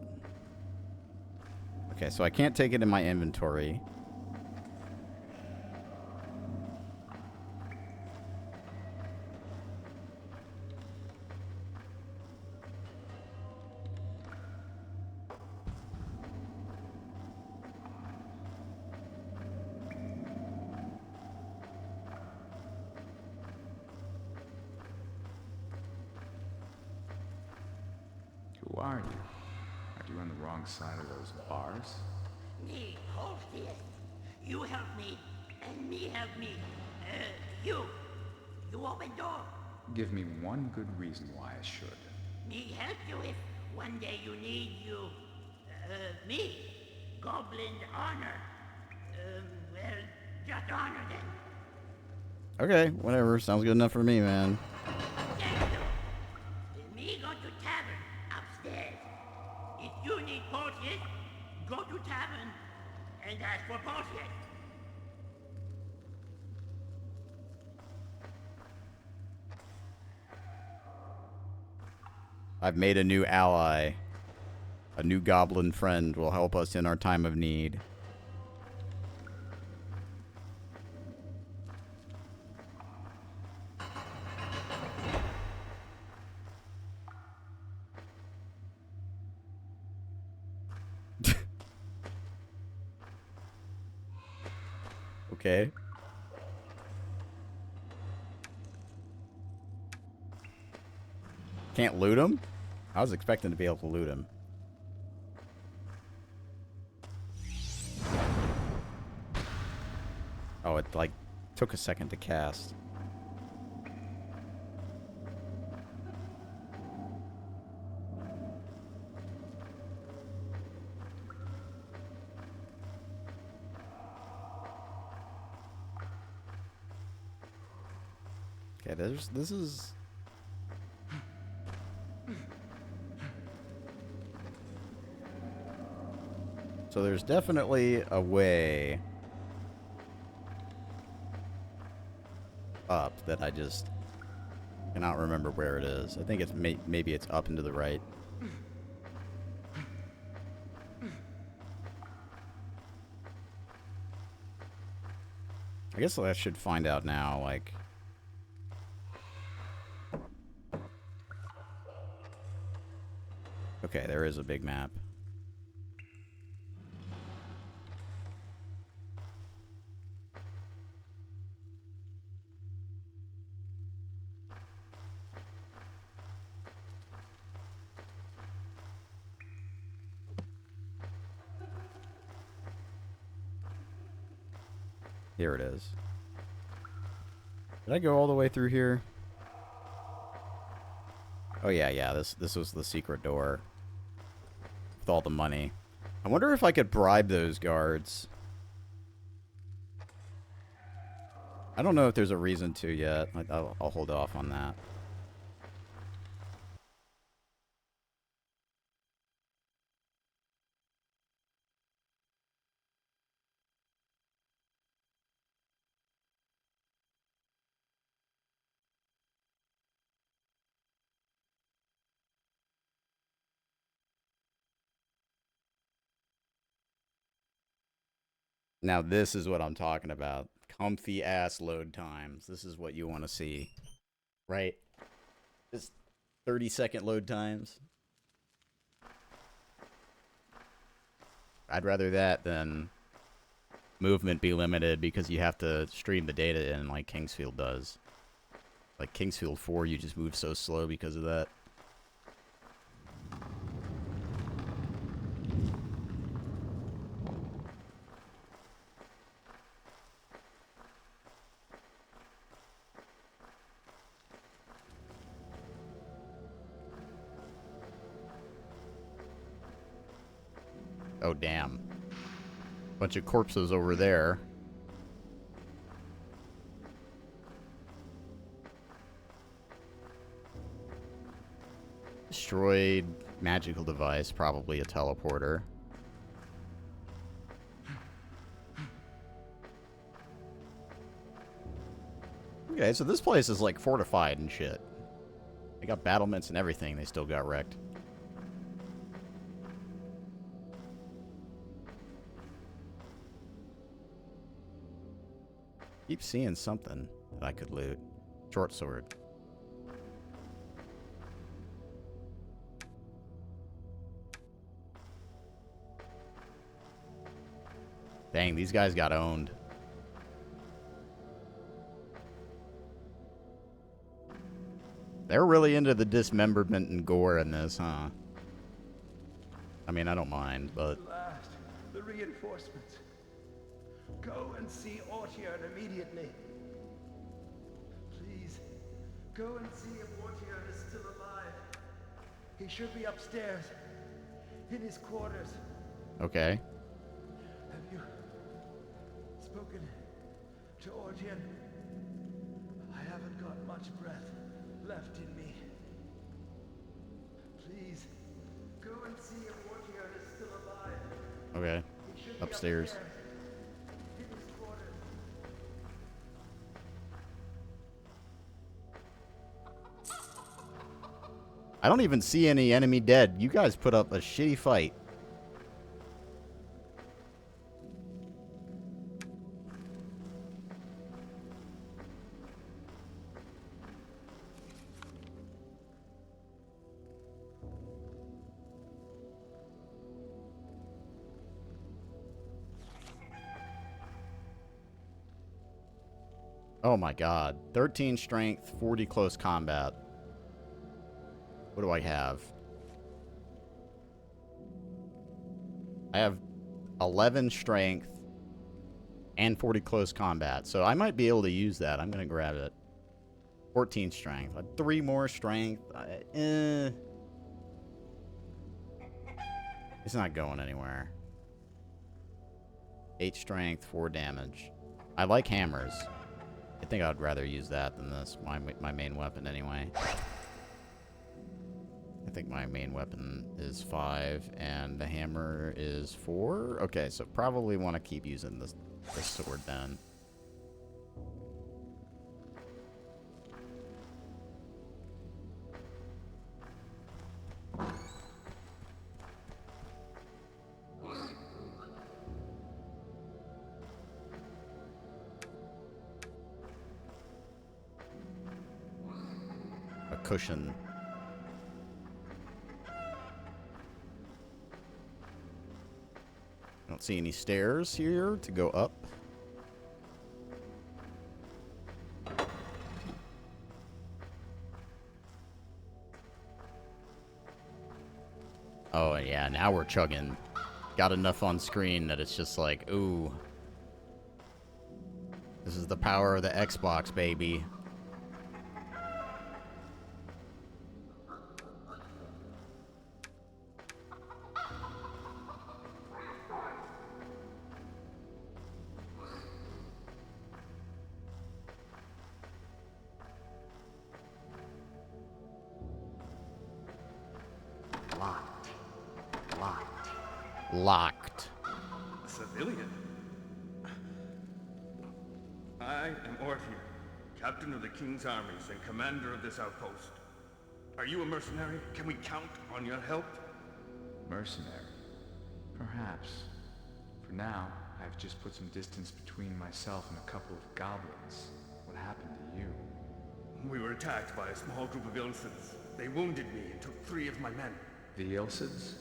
Okay, so I can't take it in my inventory. Who are you? Are you on the wrong side of those bars? Me, Hostess. You help me, and me help me. You open door. Give me one good reason why I should. Me help you if one day you need you. Me, Goblin honor. Well, just honor then. Okay, whatever. Sounds good enough for me, man. Thank you. Me go to tavern upstairs. If you need potions, go to tavern and ask for potions. I've made a new ally. A new goblin friend will help us in our time of need. Okay. Can't loot him? I was expecting to be able to loot him. Oh, it like took a second to cast. Okay, this is... So there's definitely a way up that I just cannot remember where it is. I think it's maybe it's up and to the right. I guess I should find out now, like... Okay, there is a big map. Here it is. Did I go all the way through here? Oh yeah, this was the secret door. With all the money. I wonder if I could bribe those guards. I don't know if there's a reason to yet. I'll hold off on that. Now this is what I'm talking about. Comfy ass load times. This is what you want to see. Right? Just 30-second load times. I'd rather that than movement be limited because you have to stream the data in like Kingsfield does. Like Kingsfield 4, you just move so slow because of that. Oh, damn. Bunch of corpses over there. Destroyed magical device, probably a teleporter. Okay, so this place is like fortified and shit. They got battlements and everything, they still got wrecked. Keep seeing something that I could loot. Short sword. Dang, these guys got owned. They're really into the dismemberment and gore in this, huh? I mean, I don't mind, but... At last, the reinforcements. Go and see Ortier immediately. Please, go and see if Ortier is still alive. He should be upstairs, in his quarters. Okay. Have you spoken to Ortier? I haven't got much breath left in me. Please, go and see if Ortier is still alive. Okay. He should be Upstairs. in his quarters. I don't even see any enemy dead. You guys put up a shitty fight. Oh my god. 13 strength, 40 close combat. What do I have? I have 11 strength and 40 close combat. So I might be able to use that. I'm going to grab it. 14 strength. 3 more strength. It's not going anywhere. 8 strength, 4 damage. I like hammers. I think I'd rather use that than this. My main weapon anyway. I think my main weapon is 5 and the hammer is 4. Okay, so probably want to keep using this sword then. A cushion. I don't see any stairs here to go up. Oh, yeah, now we're chugging. Got enough on screen that it's just like, ooh. This is the power of the Xbox, baby. Locked. A civilian? I am Orville, captain of the King's armies and commander of this outpost. Are you a mercenary? Can we count on your help? Mercenary? Perhaps. For now, I've just put some distance between myself and a couple of goblins. What happened to you? We were attacked by a small group of Ilsids. They wounded me and took 3 of my men. The Ilsids?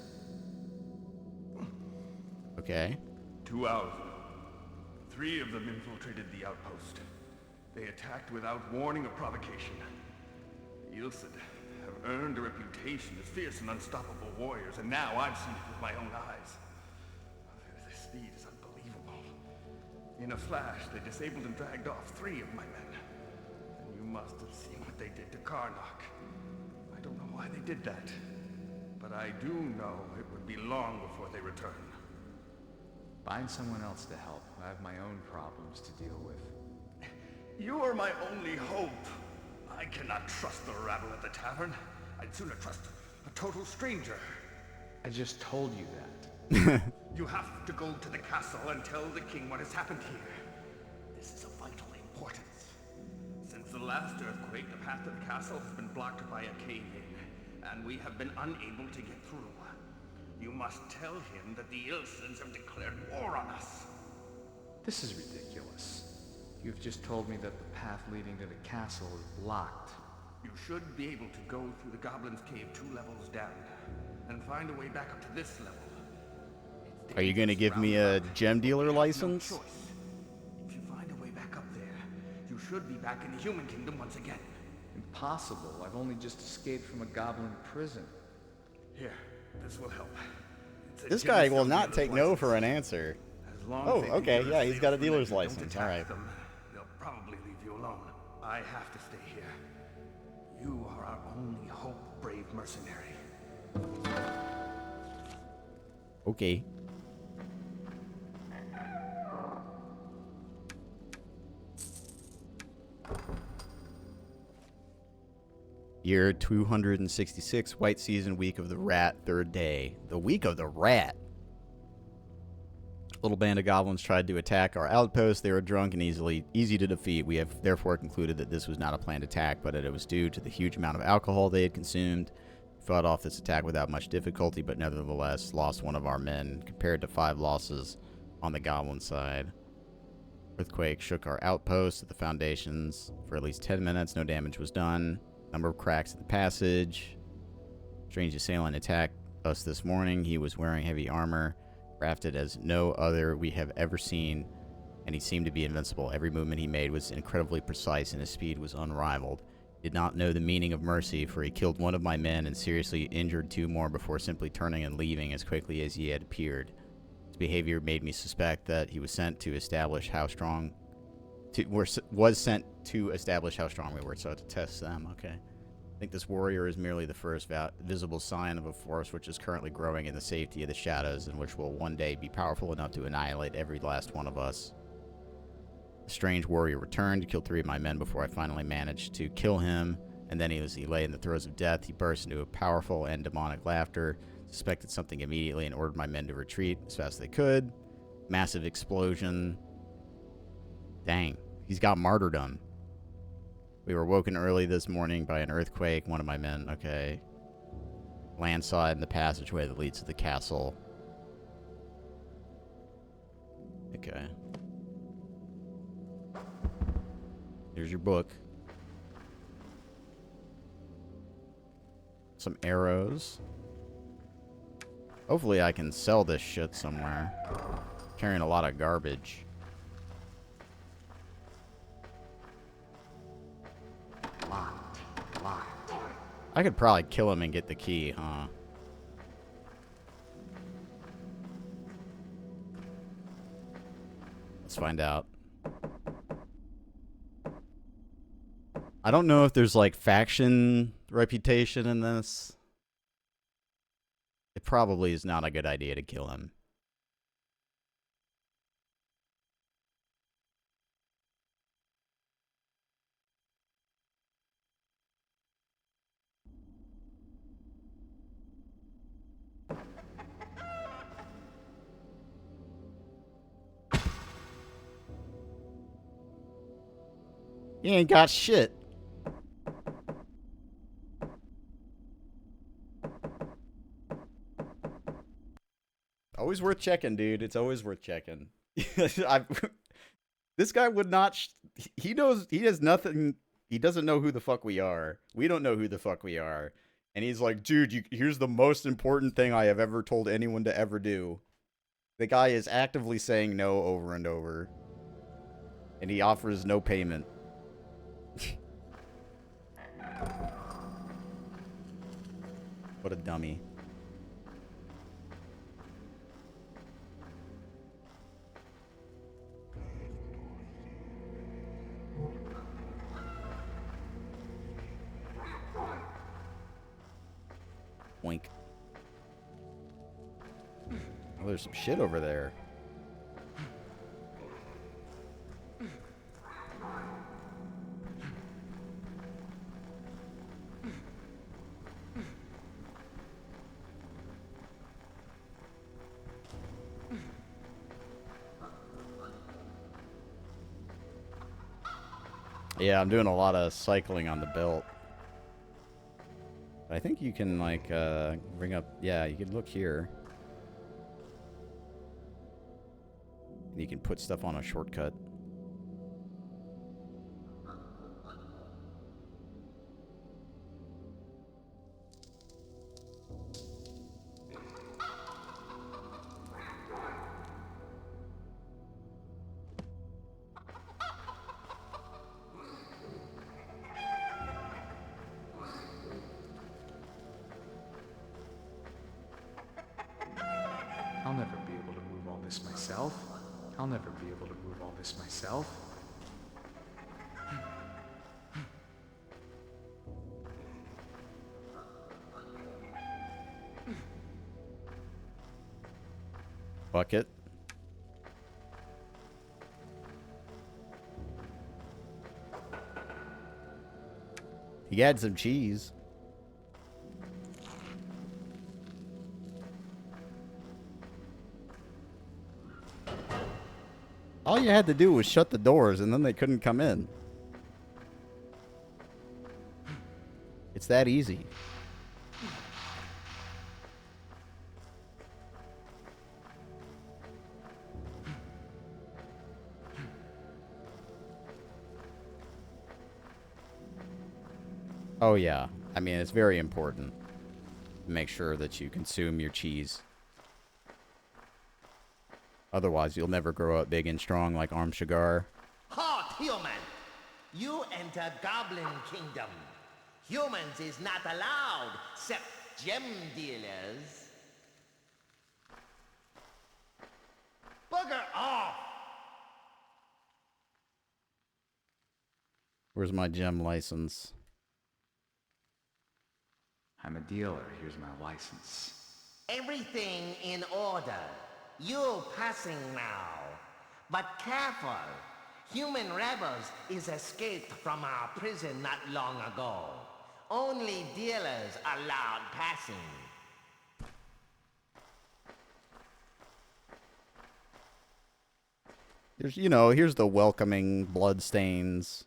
Okay. 2 hours ago, 3 of them infiltrated the outpost. They attacked without warning or provocation. The Ilsid have earned a reputation as fierce and unstoppable warriors, and now I've seen it with my own eyes. Their speed is unbelievable. In a flash, they disabled and dragged off 3 of my men. And you must have seen what they did to Karnak. I don't know why they did that, but I do know it would be long before they return. Find someone else to help. I have my own problems to deal with. You are my only hope. I cannot trust the rabble at the tavern. I'd sooner trust a total stranger. I just told you that. You have to go to the castle and tell the king what has happened here. This is of vital importance. Since the last earthquake, the path to the castle has been blocked by a cave-in, and we have been unable to get through. You must tell him that the Ilsids have declared war on us. This is ridiculous. You've just told me that the path leading to the castle is blocked. You should be able to go through the Goblin's Cave 2 levels down, and find a way back up to this level. Are you going to give me a gem dealer license? No choice. If you find a way back up there, you should be back in the human kingdom once again. Impossible. I've only just escaped from a goblin prison. Here, this will help. This guy will not take no for an answer. Oh, okay, yeah, he's got a dealer's license. All right. They'll probably leave you alone. I have to stay here. You are our only hope, brave mercenary. Okay. Year 266, White Season, Week of the Rat, 3rd day. The Week of the Rat. Little band of goblins tried to attack our outpost. They were drunk and easy to defeat. We have therefore concluded that this was not a planned attack, but that it was due to the huge amount of alcohol they had consumed. Fought off this attack without much difficulty, but nevertheless lost one of our men, compared to 5 losses on the goblin side. Earthquake shook our outpost at the foundations. For at least 10 minutes, no damage was done. Number of cracks in the passage. Strange assailant attacked us this morning. He was wearing heavy armor, crafted as no other we have ever seen. and he seemed to be invincible. Every movement he made was incredibly precise, and his speed was unrivaled. He did not know the meaning of mercy, for he killed one of my men and seriously injured 2 more before simply turning and leaving as quickly as he had appeared. His behavior made me suspect that he was sent to establish how strong... was sent to establish how strong we were, so to test them, okay. I think this warrior is merely the first visible sign of a force which is currently growing in the safety of the shadows and which will one day be powerful enough to annihilate every last one of us. The strange warrior returned to kill 3 of my men before I finally managed to kill him, and then as he lay in the throes of death, he burst into a powerful and demonic laughter, suspected something immediately, and ordered my men to retreat as fast as they could. Massive explosion. Dang, he's got martyrdom. We were woken early this morning by an earthquake. One of my men, okay. Landslide in the passageway that leads to the castle. Okay. Here's your book. Some arrows. Hopefully I can sell this shit somewhere. Carrying a lot of garbage. Locked. I could probably kill him and get the key, huh? Let's find out. I don't know if there's like faction reputation in this. It probably is not a good idea to kill him. He ain't got shit. Always worth checking, dude. It's always worth checking. This guy would not... he knows... He has nothing... He doesn't know who the fuck we are. We don't know who the fuck we are. And he's like, dude, here's the most important thing I have ever told anyone to ever do. The guy is actively saying no over and over. And he offers no payment. What a dummy. Wink. Oh, there's some shit over there. Yeah, I'm doing a lot of cycling on the belt. I think you can, like, bring up... Yeah, you can look here. And you can put stuff on a shortcut. I'll never be able to move all this myself. I'll never be able to move all this myself. Bucket. He had some cheese. All you had to do was shut the doors and then they couldn't come in. It's that easy. Oh yeah, I mean, it's very important to make sure that you consume your cheese. Otherwise, you'll never grow up big and strong like Arm Shigar. Halt, human! You enter Goblin Kingdom. Humans is not allowed, except gem dealers. Bugger off! Where's my gem license? I'm a dealer. Here's my license. Everything in order. You passing now. But careful. Human rebels is escaped from our prison not long ago. Only dealers allowed passing. Here's the welcoming bloodstains.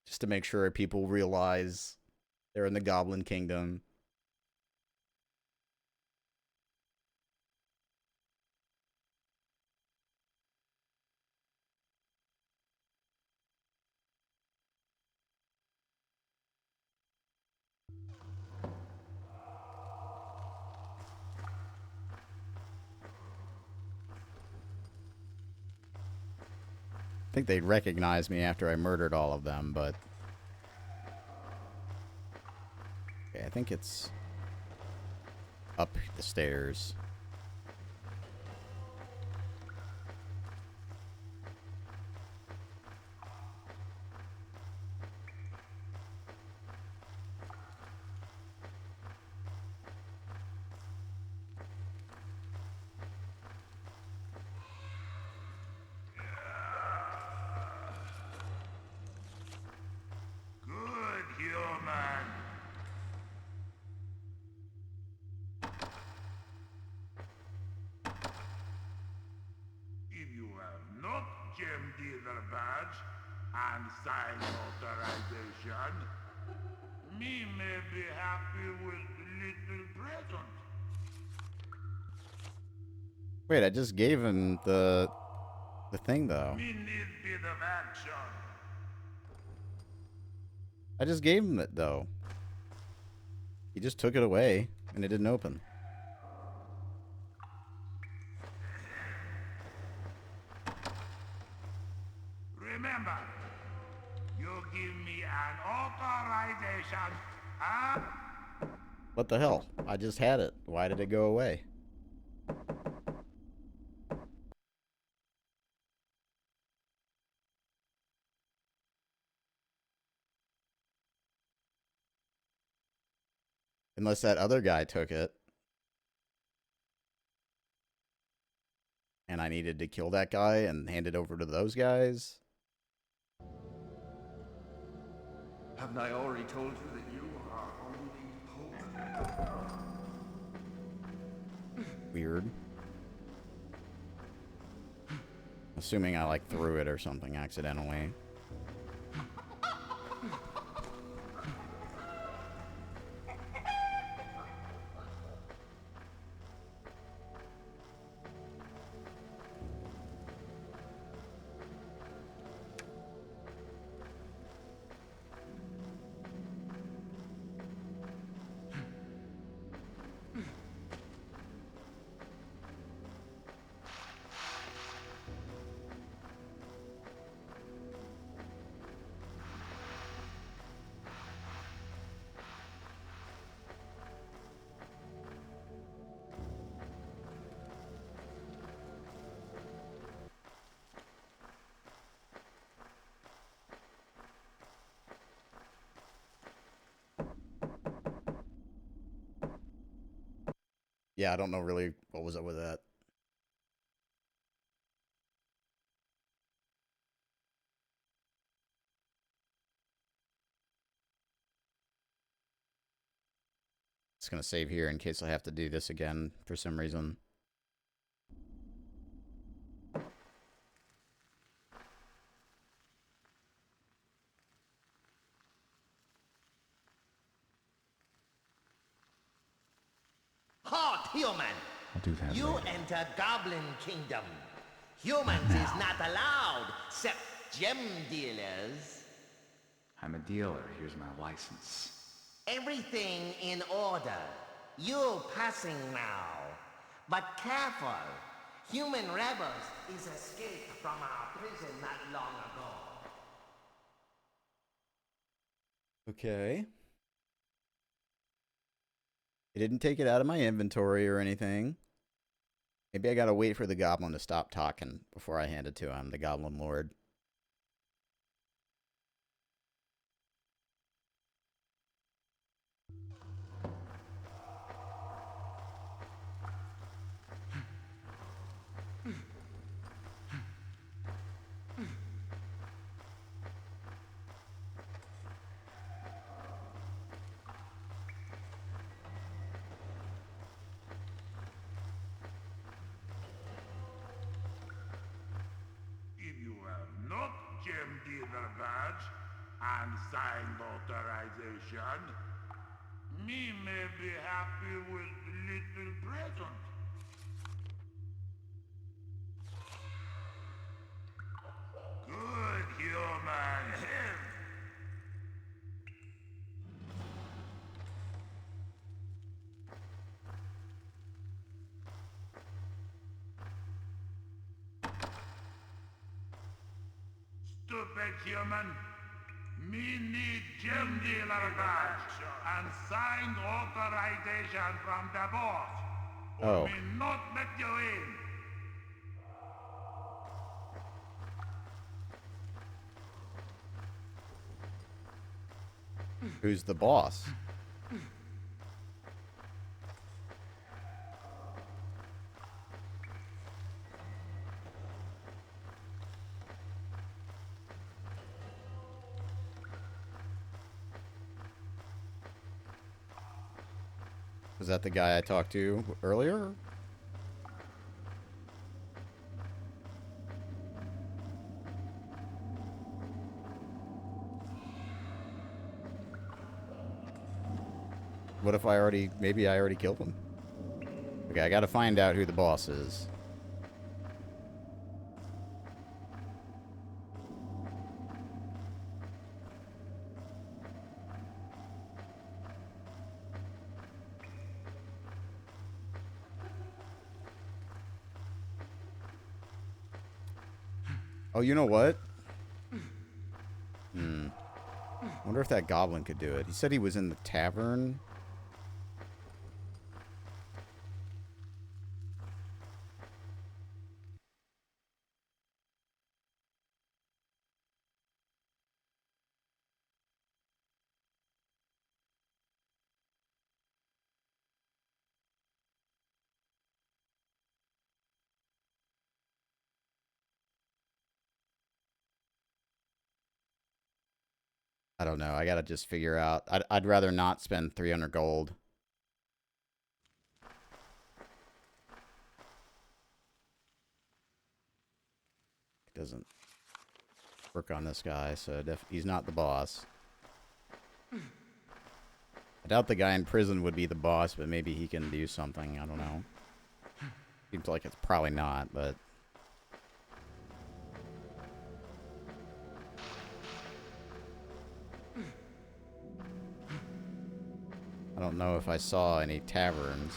Just to make sure people realize they're in the Goblin Kingdom. I think they'd recognize me after I murdered all of them, but... Okay, I think it's up the stairs. Good human. If you have not gem dealer badge and sign authorization, me may be happy with little present. Wait, I just gave him the thing, though. Me need bit of action. I just gave him it, though. He just took it away, and it didn't open. Remember, you give me an authorization, huh? What the hell? I just had it. Why did it go away? Unless that other guy took it. And I needed to kill that guy and hand it over to those guys. Haven't I already told you that you are only poor? Weird. Assuming I, like, threw it or something accidentally. Yeah, I don't know really what was up with that. It's gonna save here in case I have to do this again for some reason. Halt, human! I'll do that You later. enter Goblin Kingdom. Humans is not allowed, except gem dealers. I'm a dealer. Here's my license. Everything in order. You passing now. But careful! Human rebels is escaped from our prison not long ago. Okay. I didn't take it out of my inventory or anything. Maybe I gotta wait for the goblin to stop talking before I hand it to him, the goblin lord. If you have not gem dealer badge and signed authorization, me may be happy with little present. Good human. Stupid human. Me need gem dealer badge and signed authorization from the boss. Or Oh. me not let you in. Who's the boss? Was that the guy I talked to earlier? What if maybe I already killed him? Okay, I gotta find out who the boss is. Oh, you know what? Wonder if that goblin could do it. He said he was in the tavern. I don't know. I gotta just figure out. I'd rather not spend 300 gold. It doesn't work on this guy, so he's not the boss. I doubt the guy in prison would be the boss, but maybe he can do something. I don't know. Seems like it's probably not, but... I don't know if I saw any taverns.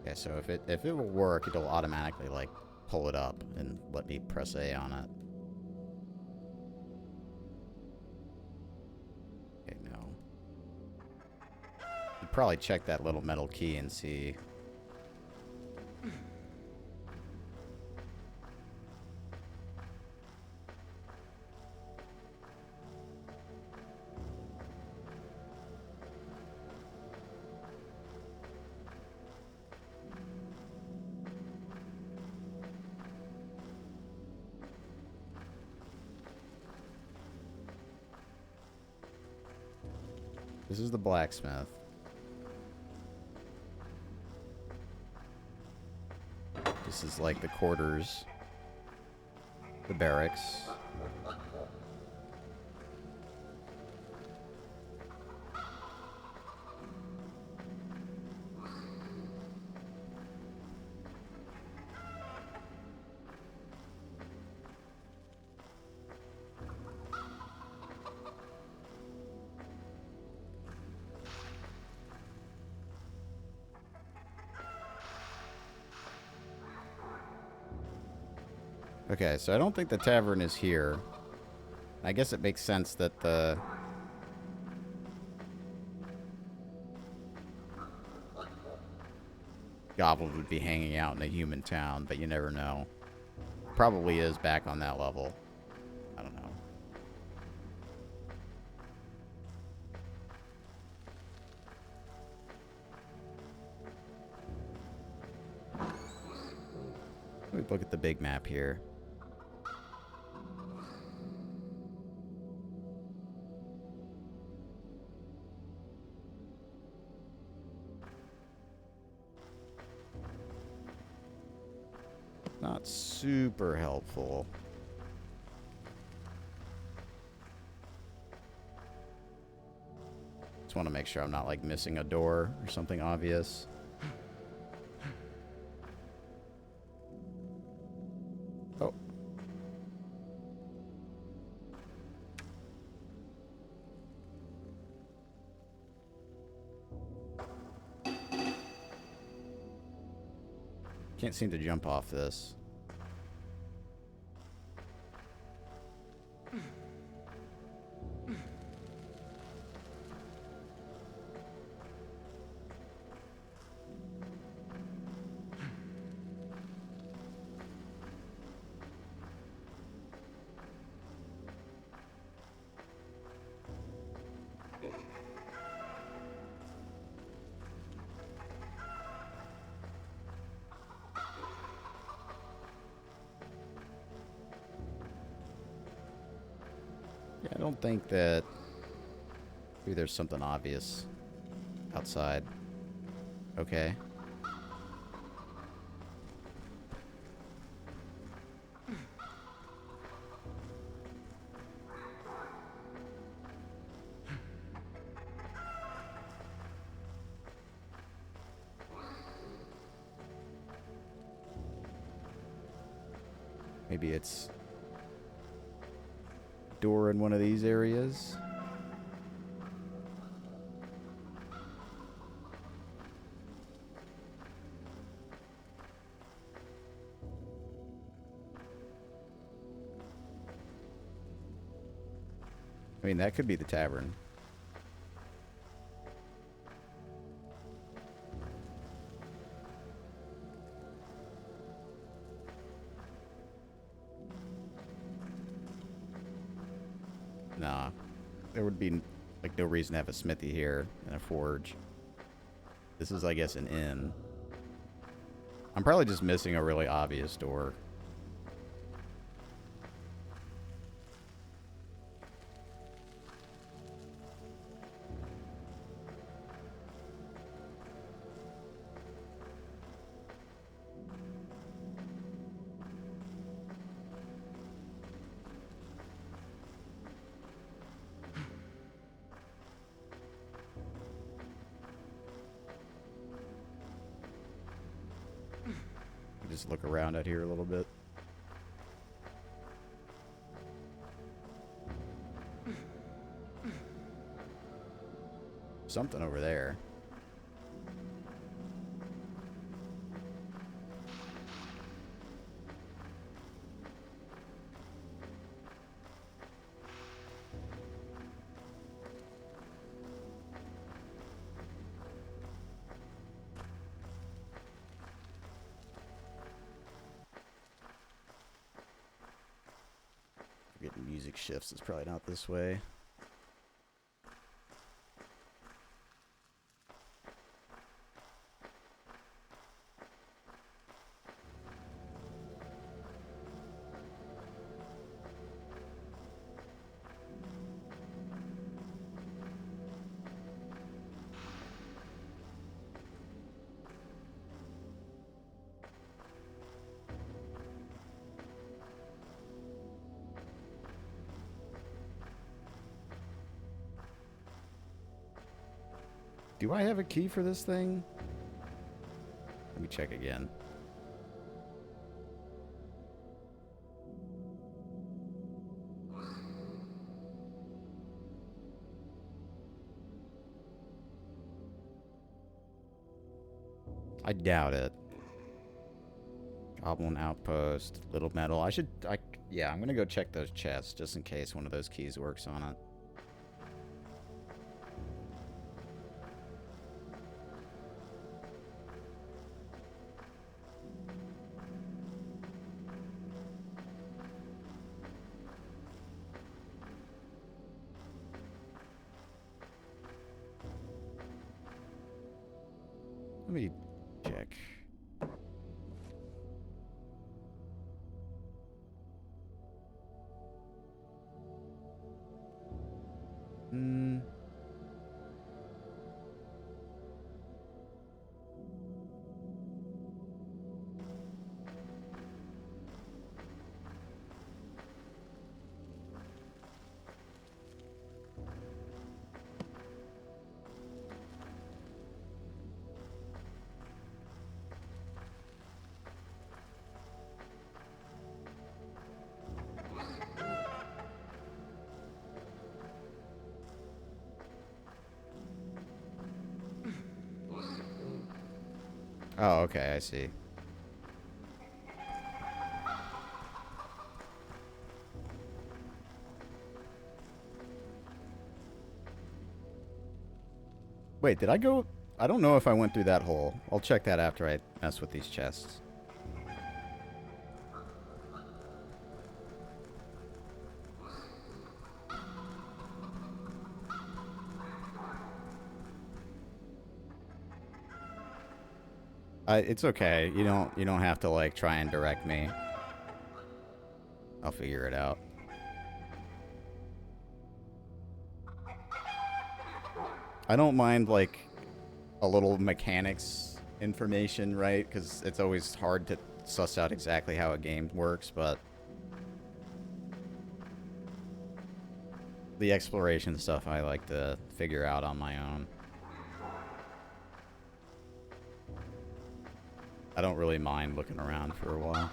Okay, so if it will work, it'll automatically like pull it up and let me press A on it. Okay, no. You'd probably check that little metal key and see. This is the blacksmith. This is like the quarters. The barracks. Okay, so I don't think the tavern is here. I guess it makes sense that the... goblin would be hanging out in a human town, but you never know. Probably is back on that level. I don't know. Let me look at the big map here. Not super helpful. Just want to make sure I'm not like missing a door or something obvious. Oh. Can't seem to jump off this. Yeah, I don't think that... Maybe there's something obvious outside. Okay. Maybe it's door in one of these areas. I mean, that could be the tavern. Nah. There would be, like, no reason to have a smithy here and a forge. This is, I guess, an inn. I'm probably just missing a really obvious door. Just look around out here a little bit. Something over there. Getting music shifts. It's probably not this way. Do I have a key for this thing? Let me check again. I doubt it. Goblin outpost, little metal. Yeah, I'm gonna go check those chests just in case one of those keys works on it. Let me check. Oh, okay, I see. Wait, did I go? I don't know if I went through that hole. I'll check that after I mess with these chests. It's okay. You don't have to like try and direct me. I'll figure it out. I don't mind like a little mechanics information, right? Because it's always hard to suss out exactly how a game works, but the exploration stuff I like to figure out on my own. I don't really mind looking around for a while.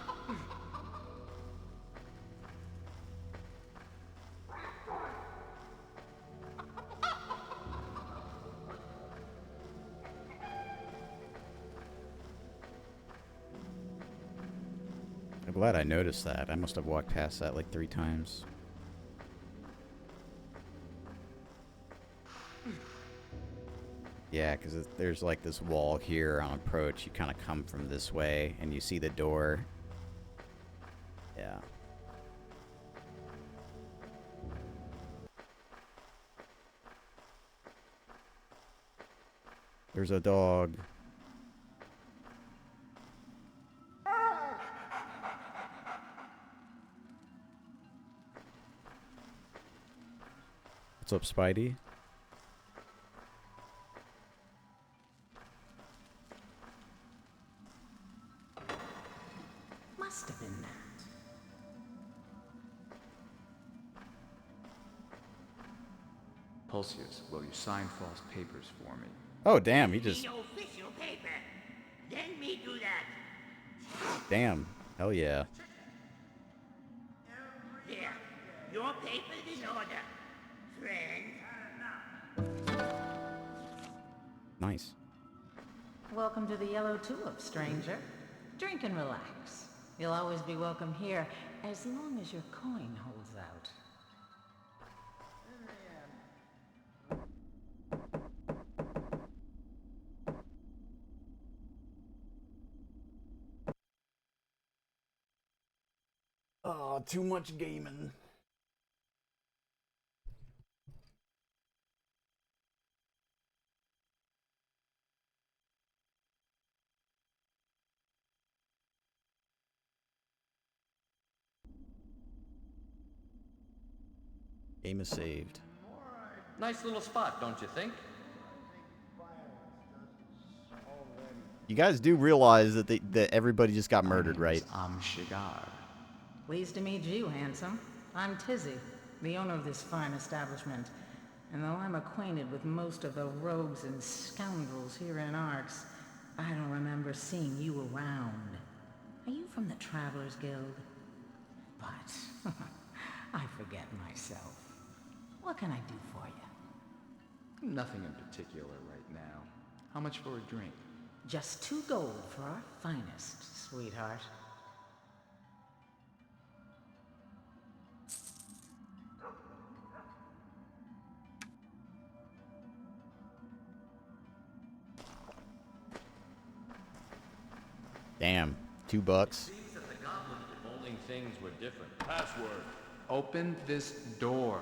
I'm glad I noticed that. I must have walked past that like 3 times. Yeah, because there's like this wall here on approach. You kind of come from this way and you see the door. Yeah. There's a dog. What's up, Spidey? Must have been that. Pulsius, will you sign false papers for me? Oh, damn, he just... The official paper. Then me do that. Damn. Hell yeah. There. Your paper's in order. Friend. Nice. Welcome to the Yellow Tulip, stranger. Drink and relax. You'll always be welcome here, as long as your coin holds out. Oh, too much gaming. Game is saved. Nice little spot, don't you think? You guys do realize that that everybody just got murdered, right? I'm Shigar. Pleased to meet you, handsome. I'm Tizzy, the owner of this fine establishment. And though I'm acquainted with most of the rogues and scoundrels here in Arx, I don't remember seeing you around. Are you from the Travelers Guild? But I forget myself. What can I do for you? Nothing in particular right now. How much for a drink? Just 2 gold for our finest, sweetheart. Damn, $2. Seems that the goblin if only things were different. Password. Open this door.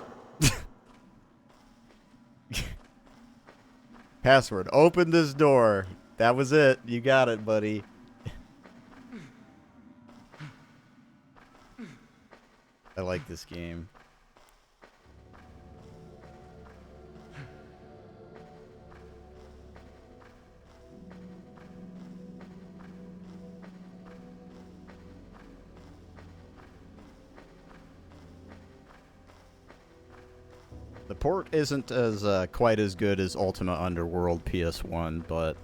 Password. Open this door. That was it. You got it, buddy. I like this game. The port isn't as quite as good as Ultima Underworld PS1, but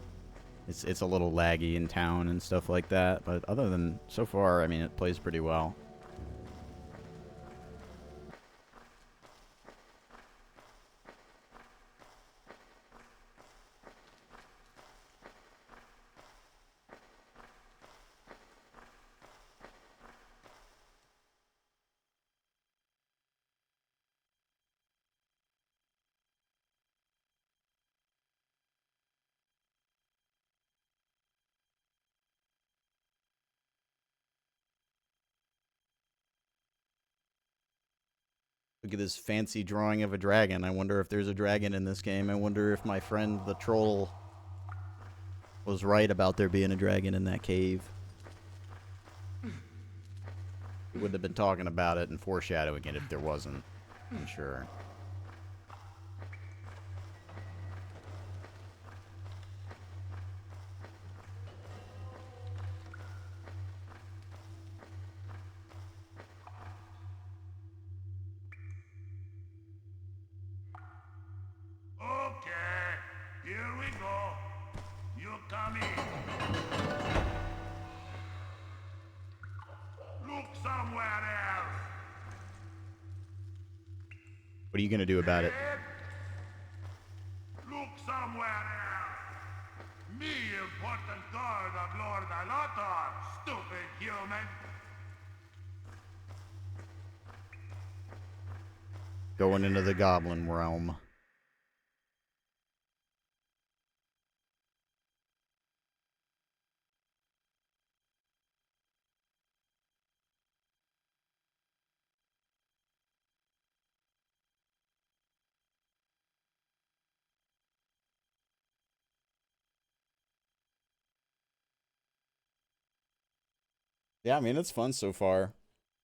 it's a little laggy in town and stuff like that. But other than so far, I mean, it plays pretty well. Look at this fancy drawing of a dragon. I wonder if there's a dragon in this game. I wonder if my friend the troll was right about there being a dragon in that cave. He would have been talking about it and foreshadowing it if there wasn't, I'm sure. Okay, here we go. You come in. Look somewhere else. What are you going to do about it? Ed? Look somewhere else. Me, important guard of Lord Alatar, stupid human. Going into the goblin realm. Yeah, I mean, it's fun so far.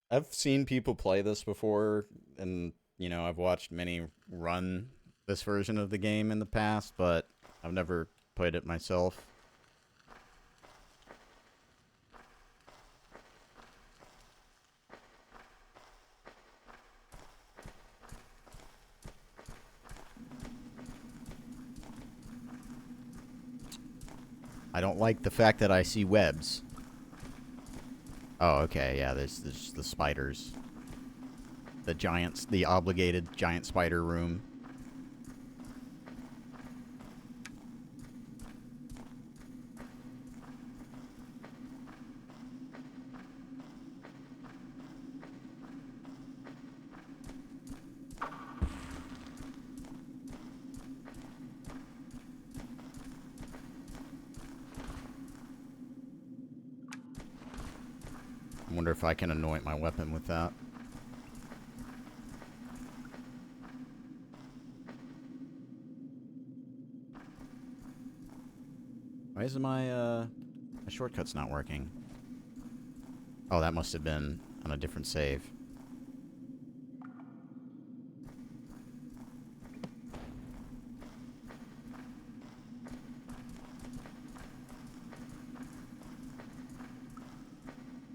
I've seen people play this before, and, you know, I've watched many run this version of the game in the past, but I've never played it myself. I don't like the fact that I see webs. Oh, okay, yeah, there's the spiders. The giants, the obligated giant spider room. I wonder if I can anoint my weapon with that. Why is my shortcut's not working? Oh, that must have been on a different save.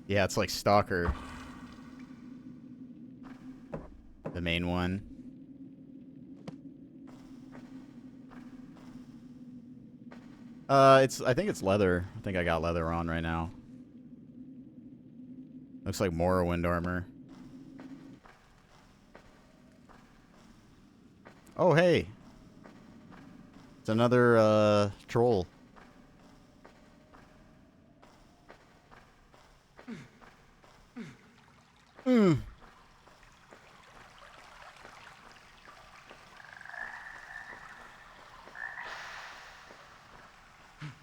Yeah, it's like Stalker. The main one. I think it's leather. I think I got leather on right now. Looks like Morrowind armor. Oh, hey. It's another, troll.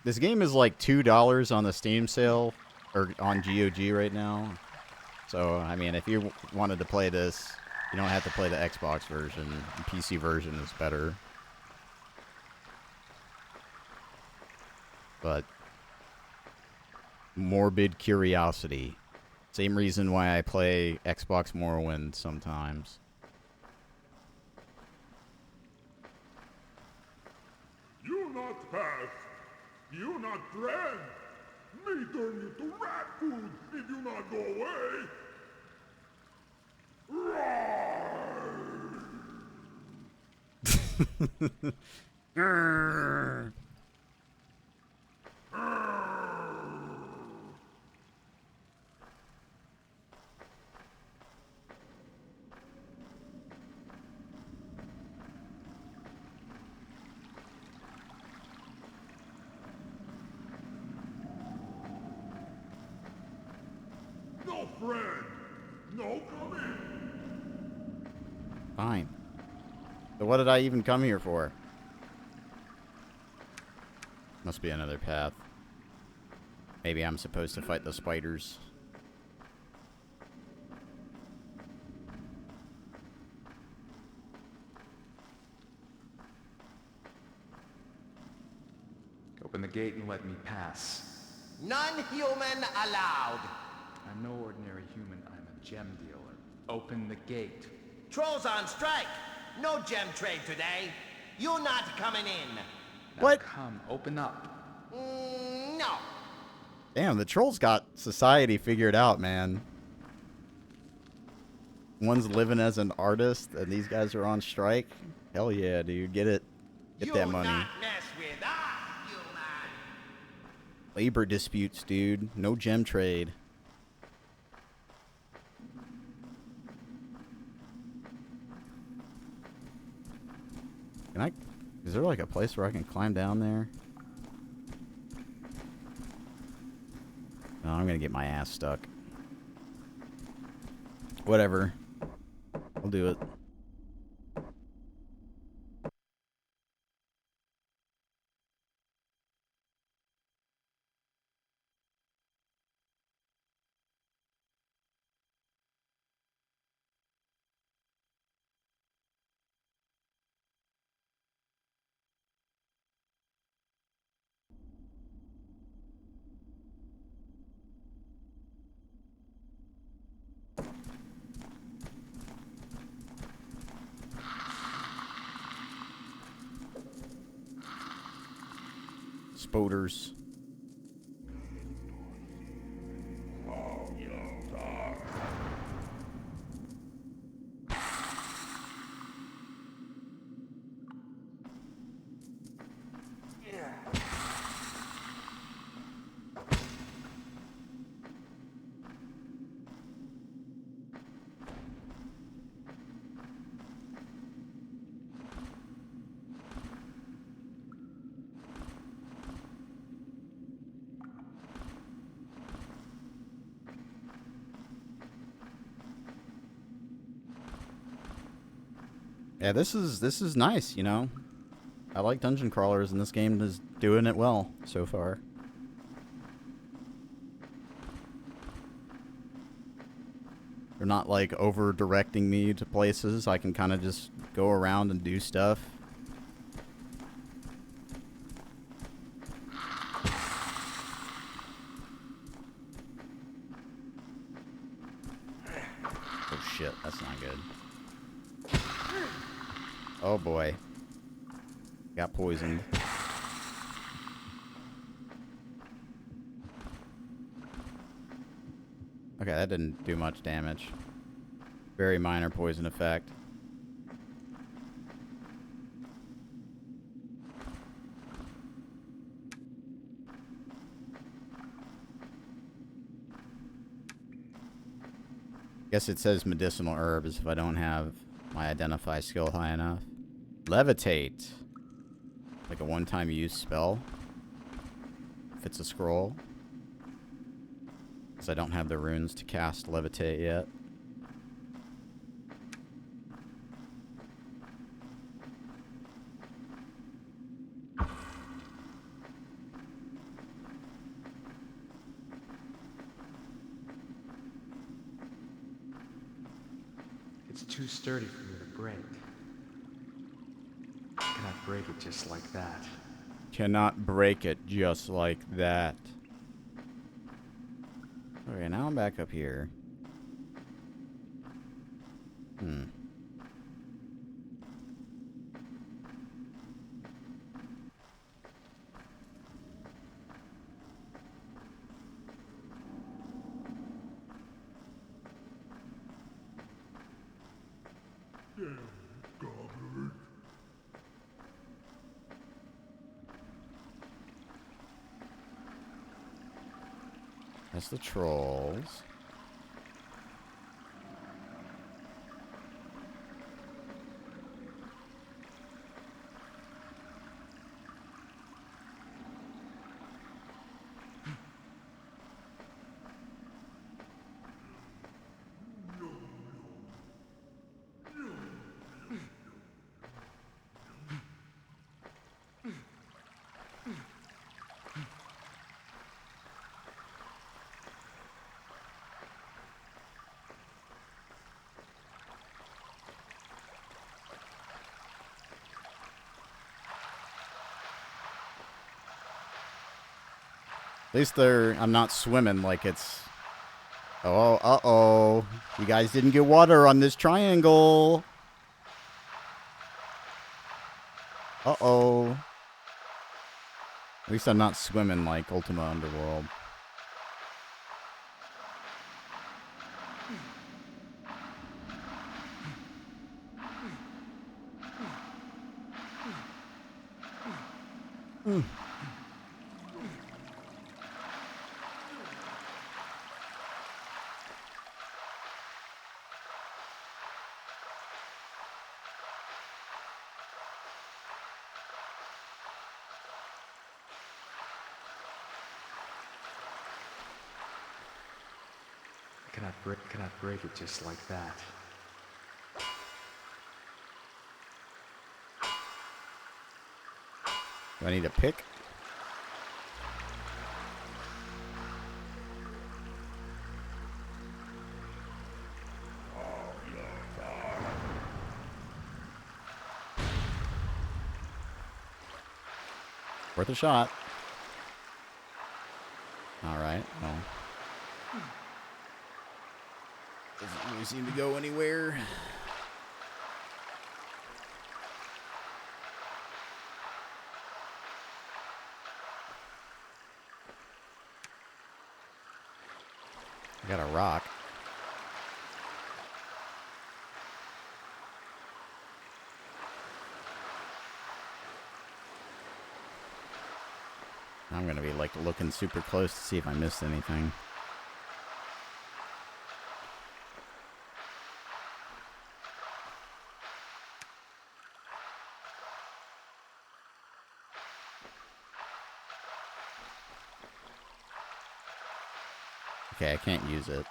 This game is like $2 on the Steam sale, or on GOG right now. So, I mean, if you wanted to play this, you don't have to play the Xbox version. The PC version is better. But morbid curiosity. Same reason why I play Xbox Morrowind sometimes. You not pass. You not friend. Me turn you to rat food if you not go away. Roar! No friend. No come in. Fine. So what did I even come here for? Must be another path. Maybe I'm supposed to fight the spiders. Open the gate and let me pass. Non-human allowed. I'm no ordinary human, I'm a gem dealer. Open the gate. Trolls on strike. No gem trade today. You not coming in. Now What? Come, open up. No. Damn, the trolls got society figured out, man. One's living as an artist, and these guys are on strike. Hell yeah, dude. Get it. Get that money. You not mess with us, human. Labor disputes, dude. No gem trade. Can I... Is there like a place where I can climb down there? No, I'm gonna get my ass stuck. Whatever. I'll do it. Spoders. Yeah, this is nice, you know. I like dungeon crawlers, and this game is doing it well so far. They're not like over directing me to places. I can kind of just go around and do stuff. Oh shit, that's not good. Oh boy. Got poisoned. Okay, that didn't do much damage. Very minor poison effect. Guess it says medicinal herbs if I don't have my identify skill high enough. Levitate. Like a one-time use spell. If it's a scroll. Because I don't have the runes to cast levitate yet. too sturdy for me to break. I cannot break it just like that. Cannot break it just like that. Okay, now I'm back up here. Damn goblin. That's the trolls. At least I'm not swimming like it's... Oh, uh-oh. You guys didn't get water on this triangle. Uh-oh. At least I'm not swimming like Ultima Underworld. Cannot break it just like that. Do I need a pick? Worth a shot. Alright, well. Doesn't really seem to go anywhere. I got a rock. I'm gonna be like looking super close to see if I missed anything. Okay, I can't use it.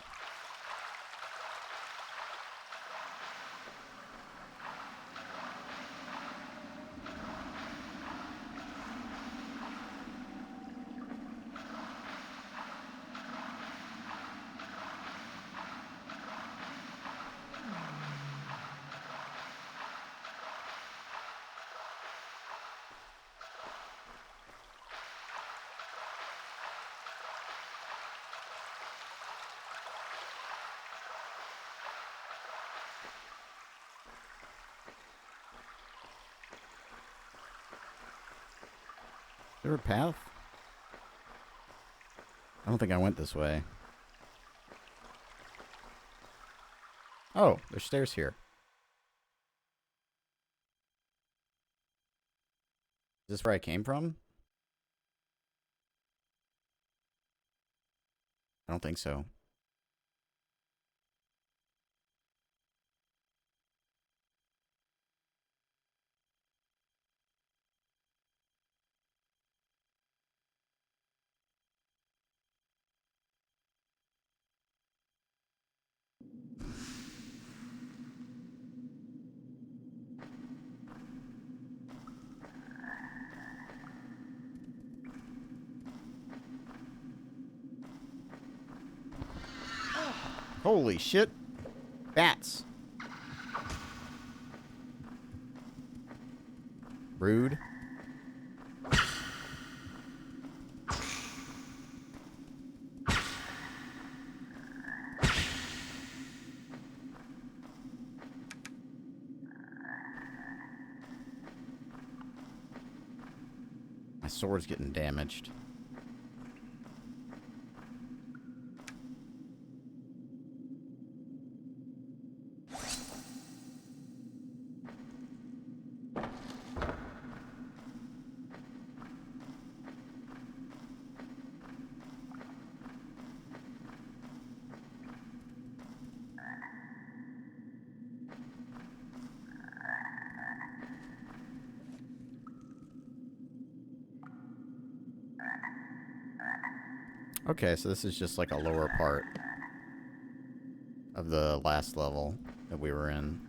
Is there a path? I don't think I went this way. Oh, there's stairs here. Is this where I came from? I don't think so. Holy shit. Bats. Rude. My sword's getting damaged. Okay, so this is just like a lower part of the last level that we were in.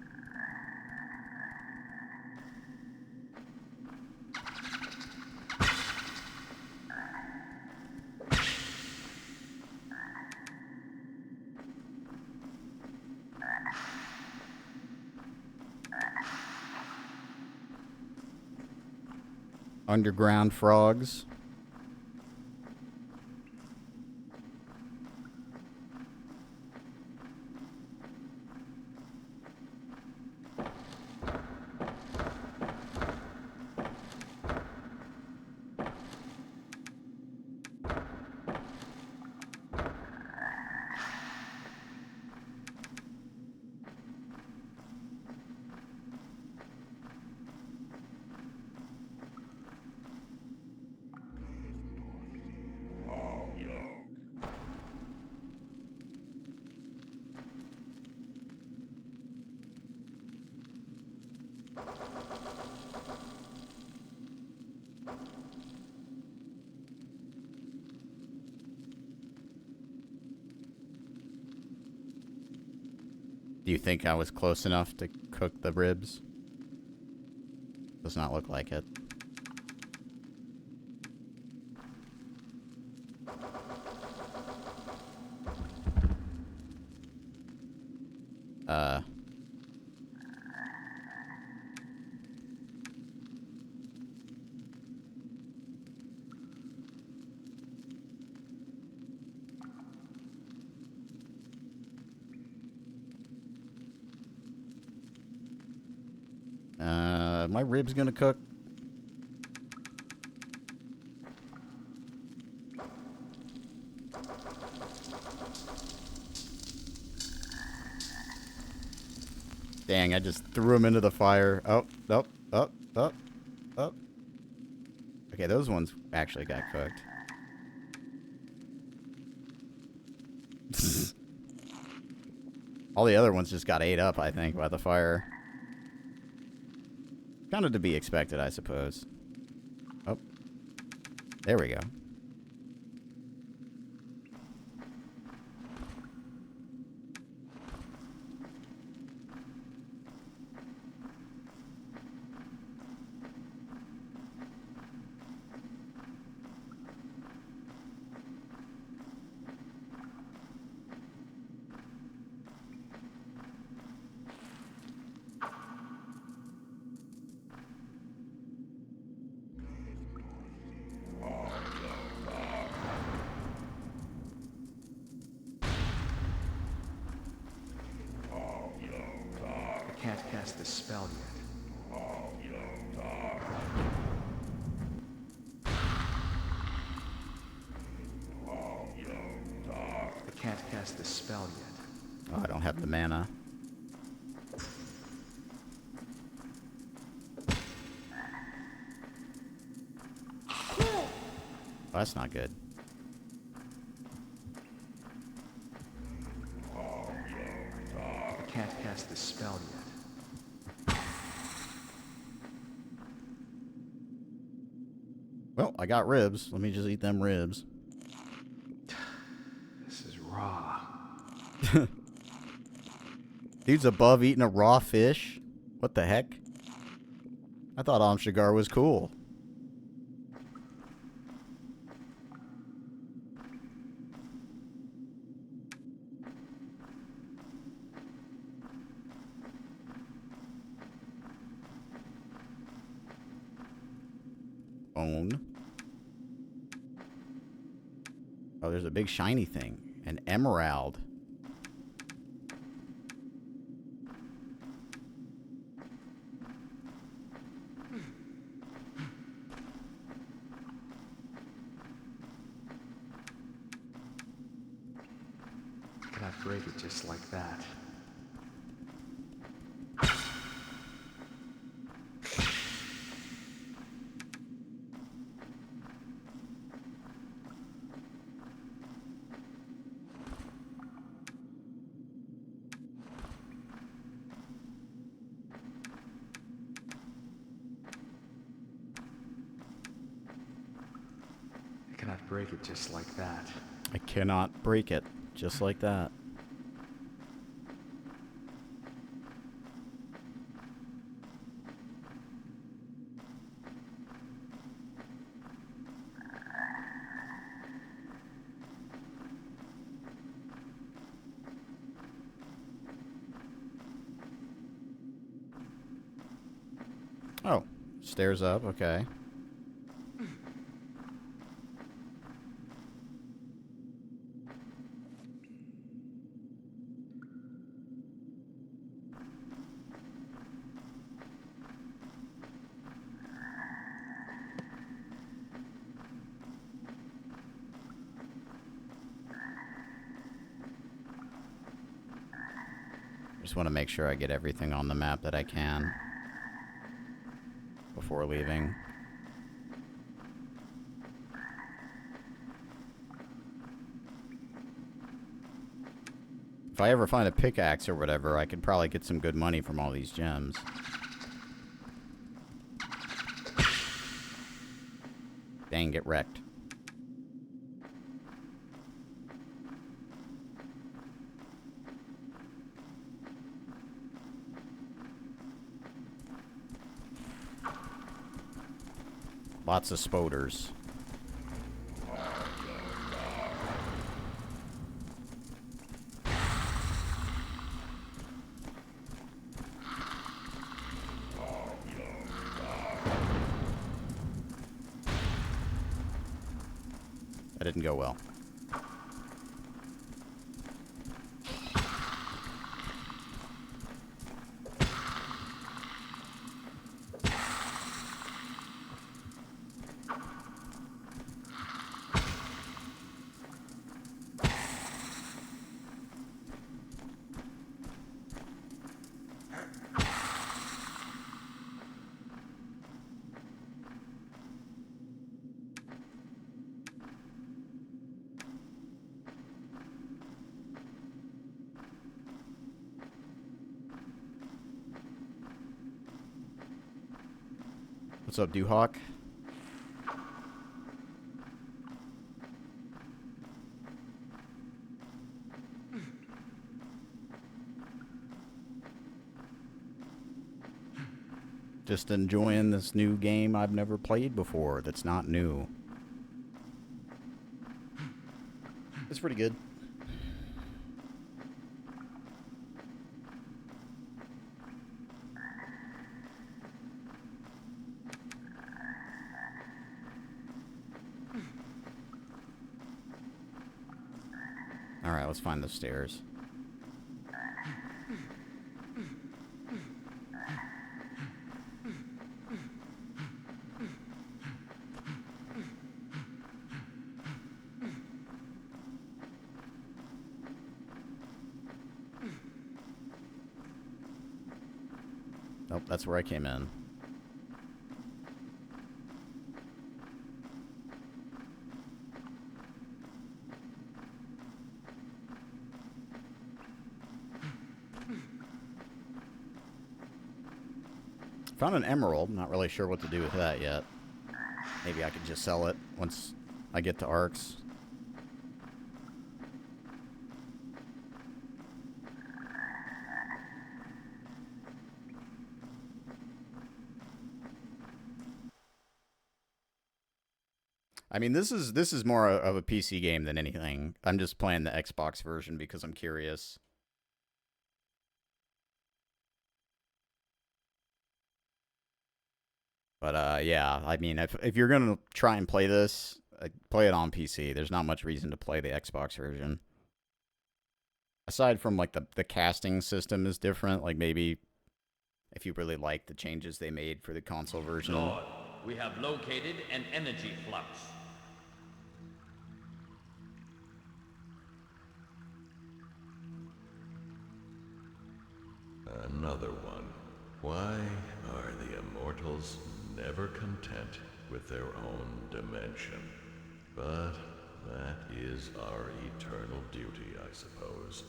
Underground frogs. Do you think I was close enough to cook the ribs? Does not look like it. My ribs gonna cook? Dang, I just threw them into the fire. Oh, oh, oh, oh, oh. Okay, those ones actually got cooked. All the other ones just got ate up, I think, by the fire. Kind of to be expected, I suppose. Oh. There we go. Can't cast the spell yet. I can't cast the spell yet. Oh, I don't have the mana. Oh, that's not good. I can't cast the spell yet. Well, I got ribs. Let me just eat them ribs. This is raw. Dude's above eating a raw fish? What the heck? I thought Amshigar was cool. Own. Oh, there's a big shiny thing. An emerald. Can I break it just like that? I cannot break it just like that. I cannot break it just like that. Oh, stairs up, okay. Just want to make sure I get everything on the map that I can before leaving. If I ever find a pickaxe or whatever, I could probably get some good money from all these gems. Dang, get wrecked. Lots of spoders. That didn't go well. What's up, Duhawk? Just enjoying this new game I've never played before that's not new. It's pretty good. Alright, let's find the stairs. Nope, that's where I came in. Found an emerald. Not really sure what to do with that yet. Maybe I could just sell it once I get to Arx. I mean, this is more of a PC game than anything. I'm just playing the Xbox version because I'm curious. But yeah, I mean, if you're gonna try and play this, play it on PC. There's not much reason to play the Xbox version. Aside from like the casting system is different, like maybe if you really like the changes they made for the console version. Lord, we have located an energy flux. Another one. Why are the immortals never content with their own dimension? But that is our eternal duty, I suppose,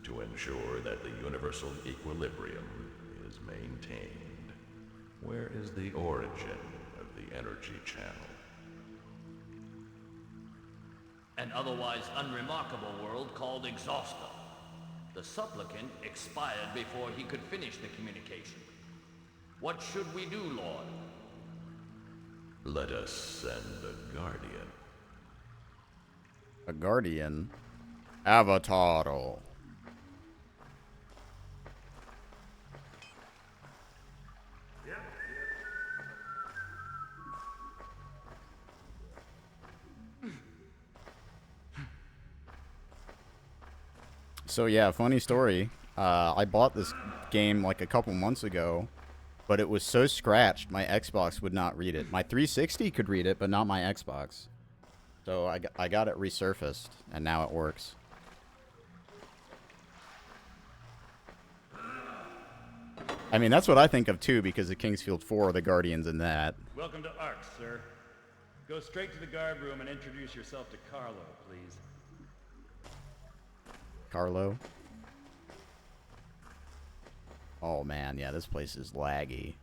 to ensure that the universal equilibrium is maintained. Where is the origin of the energy channel? An otherwise unremarkable world called Exhauster. The supplicant expired before he could finish the communication. What should we do, Lord? Let us send a guardian. A guardian? Avataro. So yeah, funny story. I bought this game like a couple months ago, but it was so scratched my Xbox would not read it. My 360 could read it, but not my Xbox. So I got it resurfaced, and now it works. I mean, that's what I think of too, because of Kingsfield 4, the Guardians in that. Welcome to Arx, sir. Go straight to the guard room and introduce yourself to Carlo, please. Carlo. Oh man, yeah, this place is laggy.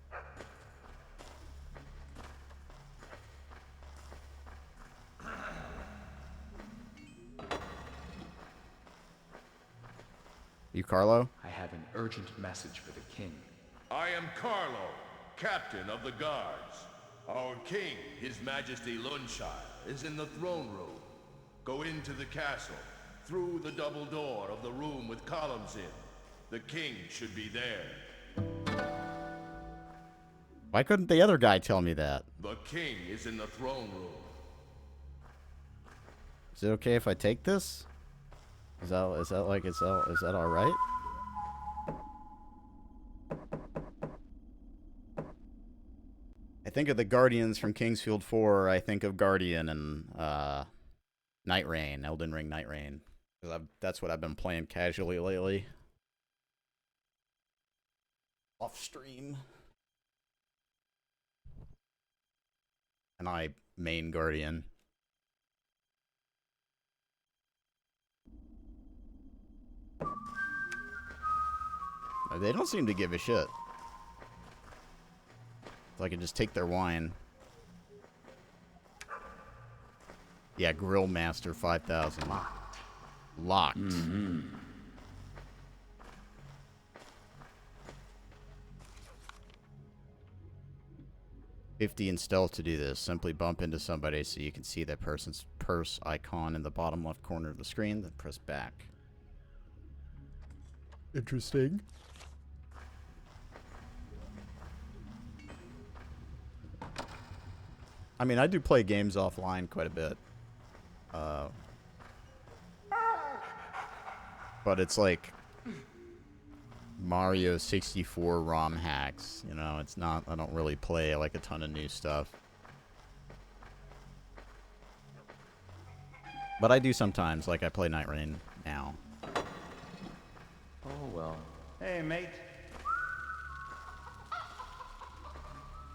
You Carlo? I have an urgent message for the king. I am Carlo, captain of the guards. Our king, His Majesty Lunshire, is in the throne room. Go into the castle, through the double door of the room with columns in. The king should be there. Why couldn't the other guy tell me that? The king is in the throne room. Is it okay if I take this? Is that all right? I think of the Guardians from Kingsfield 4. I think of Guardian and Night Rain, Elden Ring Night Rain. That's what I've been playing casually lately. Off stream. And I main Guardian. They don't seem to give a shit. So I can just take their wine. Yeah, Grill Master 5000. Locked. Mm-hmm. $50 in stealth to do this. Simply bump into somebody so you can see that person's purse icon in the bottom left corner of the screen, then press back. Interesting. I mean, I do play games offline quite a bit. But it's like Mario 64 ROM hacks, you know, it's not, I don't really play like a ton of new stuff. But I do sometimes, like I play Night Rain now. Oh, well. Hey, mate.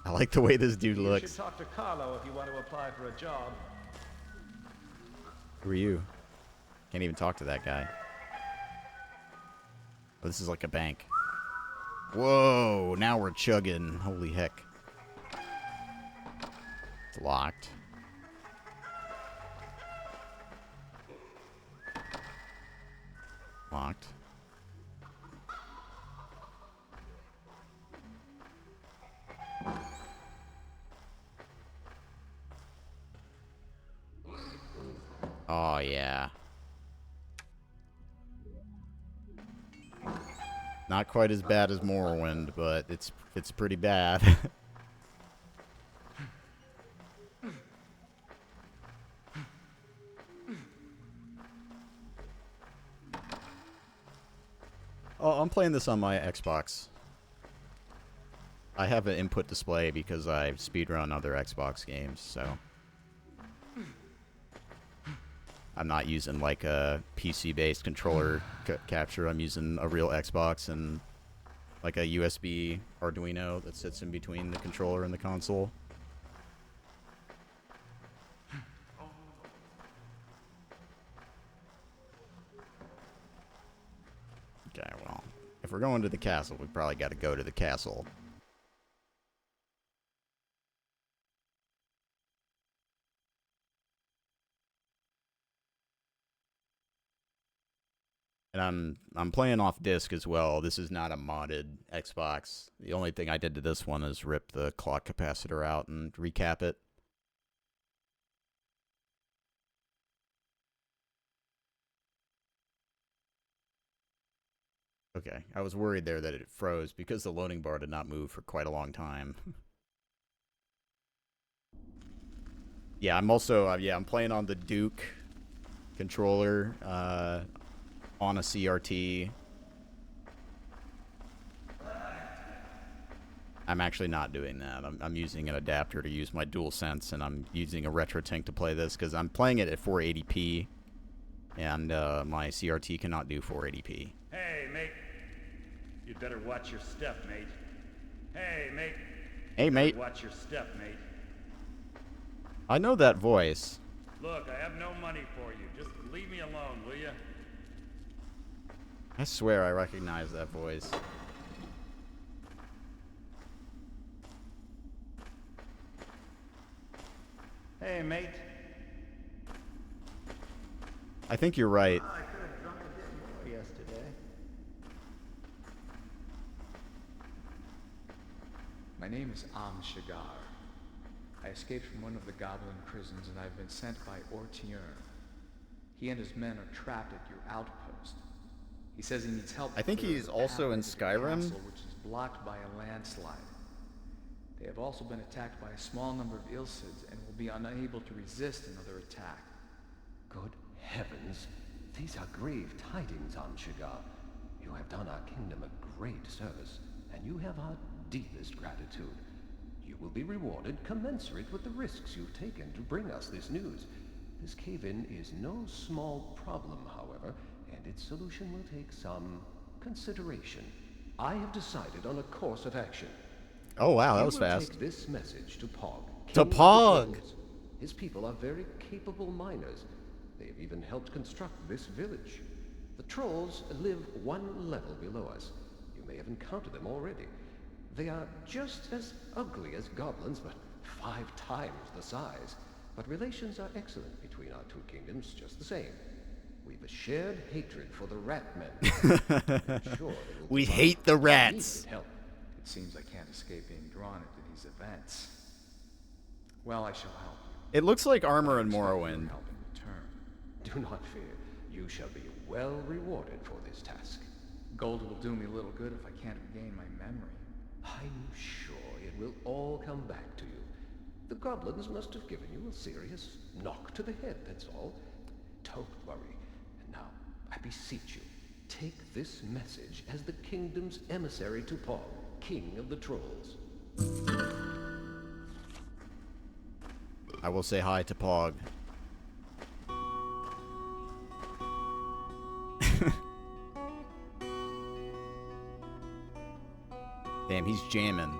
I like the way this dude You looks. should talk to Carlo if you want to apply for a job. Who are you? Can't even talk to that guy. Oh, this is like a bank. Whoa, now we're chugging. Holy heck. It's locked. Locked. Oh, yeah. Not quite as bad as Morrowind, but it's pretty bad. I'm playing this on my Xbox. I have an input display because I speedrun other Xbox games, so I'm not using like a PC-based controller capture. I'm using a real Xbox and like a USB Arduino that sits in between the controller and the console. Okay, well, if we're going to the castle, we probably got to go to the castle. And I'm playing off disc as well. This is not a modded Xbox. The only thing I did to this one is rip the clock capacitor out and recap it. Okay, I was worried there that it froze because the loading bar did not move for quite a long time. Yeah, I'm also, I'm playing on the Duke controller on a CRT. I'm actually not doing that. I'm using an adapter to use my DualSense, and I'm using a RetroTink to play this because I'm playing it at 480p, and my CRT cannot do 480p. Hey, mate. You'd better watch your step, mate. Hey, mate. Hey, mate. Watch your step, mate. I know that voice. Look, I have no money for you. Just leave me alone, will you? I swear I recognize that voice. Hey, mate. I think you're right. I could have drunk a bit more yesterday. My name is Shigar. I escaped from one of the goblin prisons and I've been sent by Ortier. He and his men are trapped at your outpost. He says he needs help. I think he's also in Skyrim. Castle, which is blocked by a landslide. They have also been attacked by a small number of Ilsids and will be unable to resist another attack. Good heavens. These are grave tidings, Anshigar. You have done our kingdom a great service, and you have our deepest gratitude. You will be rewarded commensurate with the risks you've taken to bring us this news. This cave-in is no small problem, however, and its solution will take some consideration. I have decided on a course of action. Oh wow, that was fast. Take this message to Pog. To Pog! His people are very capable miners. They have even helped construct this village. The trolls live one level below us. You may have encountered them already. They are just as ugly as goblins, but 5 times the size. But relations are excellent between our two kingdoms, just the same. We've a shared hatred for the rat men. Sure, we hate the rats. Help. It seems I can't escape being drawn into these events. Well, I shall help you. It looks like armor in Morrowind. Help in return. Do not fear. You shall be well rewarded for this task. Gold will do me little good if I can't regain my memory. I'm sure it will all come back to you. The goblins must have given you a serious knock to the head, that's all. Don't worry. And now, I beseech you, take this message as the kingdom's emissary to Pog, king of the trolls. I will say hi to Pog. Damn, he's jamming.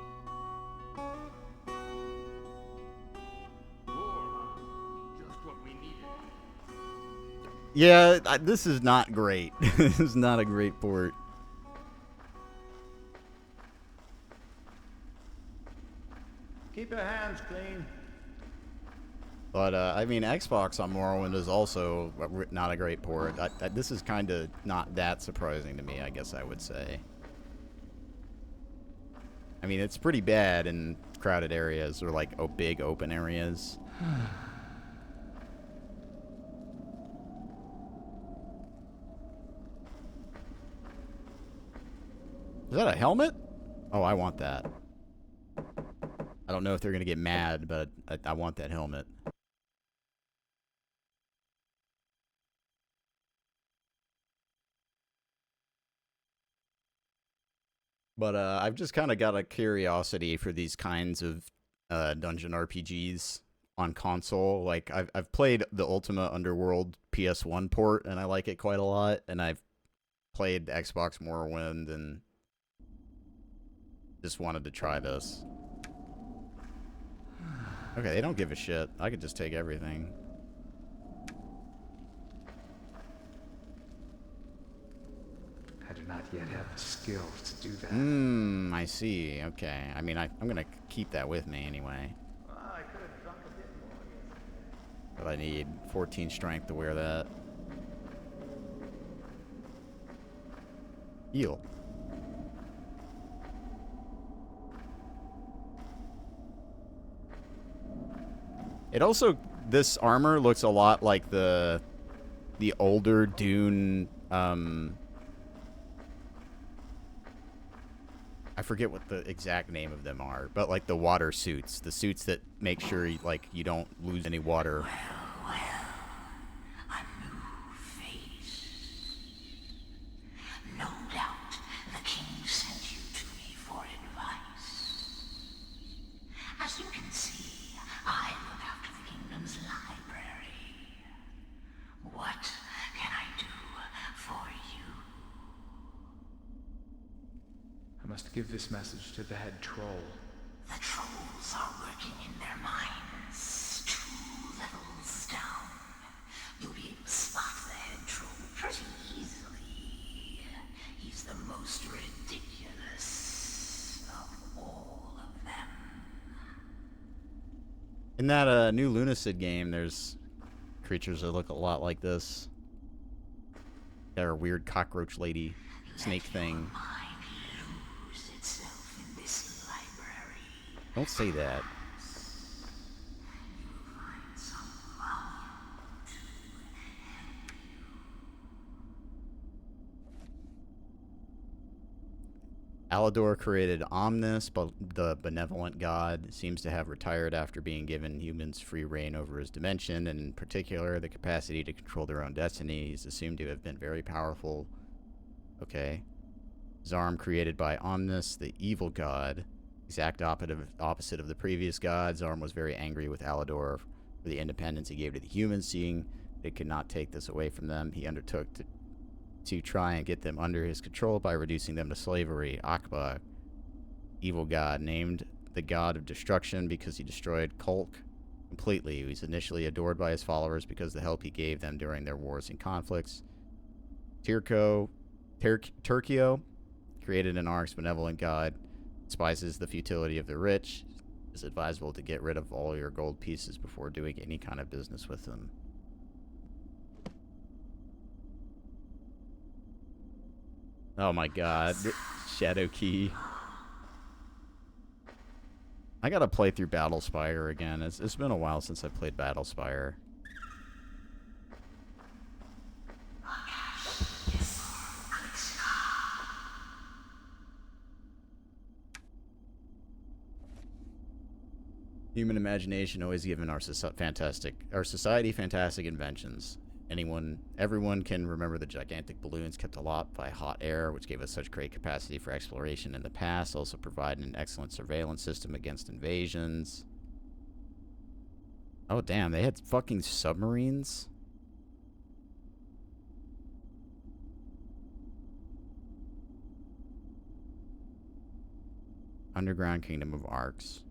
Just what we needed. Yeah, this is not great. This is not a great port. Keep your hands clean. But, I mean, Xbox on Morrowind is also not a great port. This is kind of not that surprising to me, I guess I would say. I mean, it's pretty bad in crowded areas or, like, big open areas. Is that a helmet? Oh, I want that. I don't know if they're going to get mad, but I want that helmet. But I've just kind of got a curiosity for these kinds of dungeon RPGs on console. Like I've played the Ultima Underworld PS1 port, and I like it quite a lot. And I've played Xbox Morrowind, and just wanted to try this. Okay, they don't give a shit. I could just take everything. I do not yet have the skills to do that. I see. Okay. I mean, I'm gonna keep that with me anyway. I could have drunk a bit more yesterday. But I need 14 strength to wear that. Heal. It also, this armor looks a lot like the older Dune, I forget what the exact name of them are, but like the water suits, the suits that make sure you don't lose any water. A new face. No doubt the king sent you to me for advice. As you can see, I look after the kingdom's library. What can I do for you? I must give this message to the head troll. The trolls are working in their minds, 2 levels down. You'll be able to spot the head troll pretty easily. He's the most ridiculous of all of them. In that new Lunacid game, there's creatures that look a lot like this. They're a weird cockroach lady, snake thing. Lose itself in this library. Don't say that. You'll find some volume to help you. Alador created Omnis, but the benevolent god seems to have retired after being given humans free reign over his dimension, and in particular, the capacity to control their own destiny. He's assumed to have been very powerful. Okay. Zarm created by Omnis, the evil god. Exact opposite of the previous god. Zarm was very angry with Alador for the independence he gave to the humans, seeing they could not take this away from them. He undertook to try and get them under his control by reducing them to slavery. Akba, evil god, named the god of destruction because he destroyed Kulk completely. He was initially adored by his followers because of the help he gave them during their wars and conflicts. Turkio, created an Arx benevolent god, despises the futility of the rich. It's advisable to get rid of all your gold pieces before doing any kind of business with them. Oh my god. Shadow Key. I gotta play through Battlespire again. It's been a while since I played Battlespire. Human imagination always given our society fantastic inventions. Everyone can remember the gigantic balloons kept aloft by hot air, which gave us such great capacity for exploration in the past, also providing an excellent surveillance system against invasions. Oh damn, they had fucking submarines? Underground Kingdom of Arx.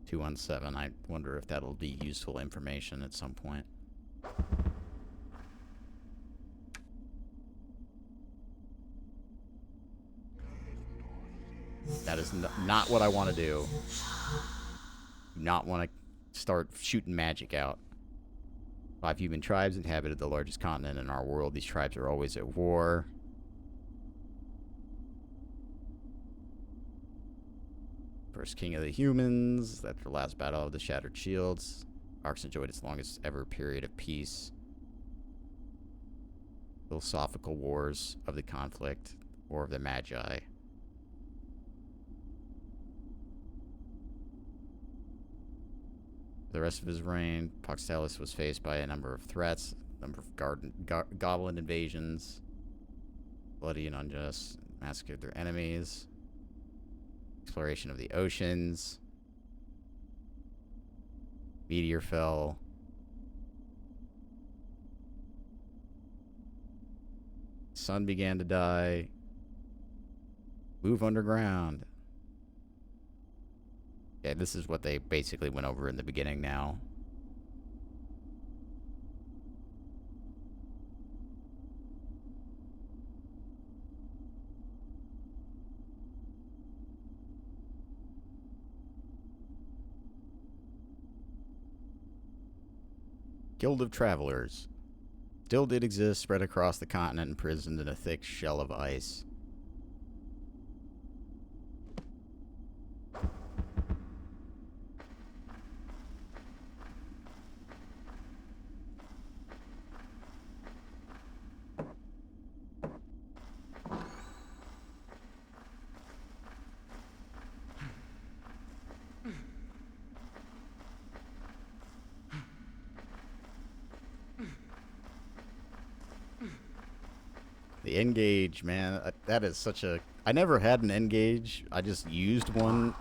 217. I wonder if that'll be useful information at some point. That is not what I want to do. Do not want to start shooting magic out. 5 human tribes inhabited the largest continent in our world. These tribes are always at war. First king of the humans. After the last battle of the Shattered Shields, Arx enjoyed its longest ever period of peace. Philosophical wars of the conflict, War of the Magi. For the rest of his reign, Arx Fatalis was faced by a number of threats. Number of goblin invasions. Bloody and unjust. Massacred their enemies. Exploration of the oceans. Meteor fell. Sun began to die. Move underground. Yeah, this is what they basically went over in the beginning now. Guild of Travelers. Still did exist, spread across the continent, imprisoned in a thick shell of ice. The N-Gage, man, that is such a... I never had an N-Gage. I just used one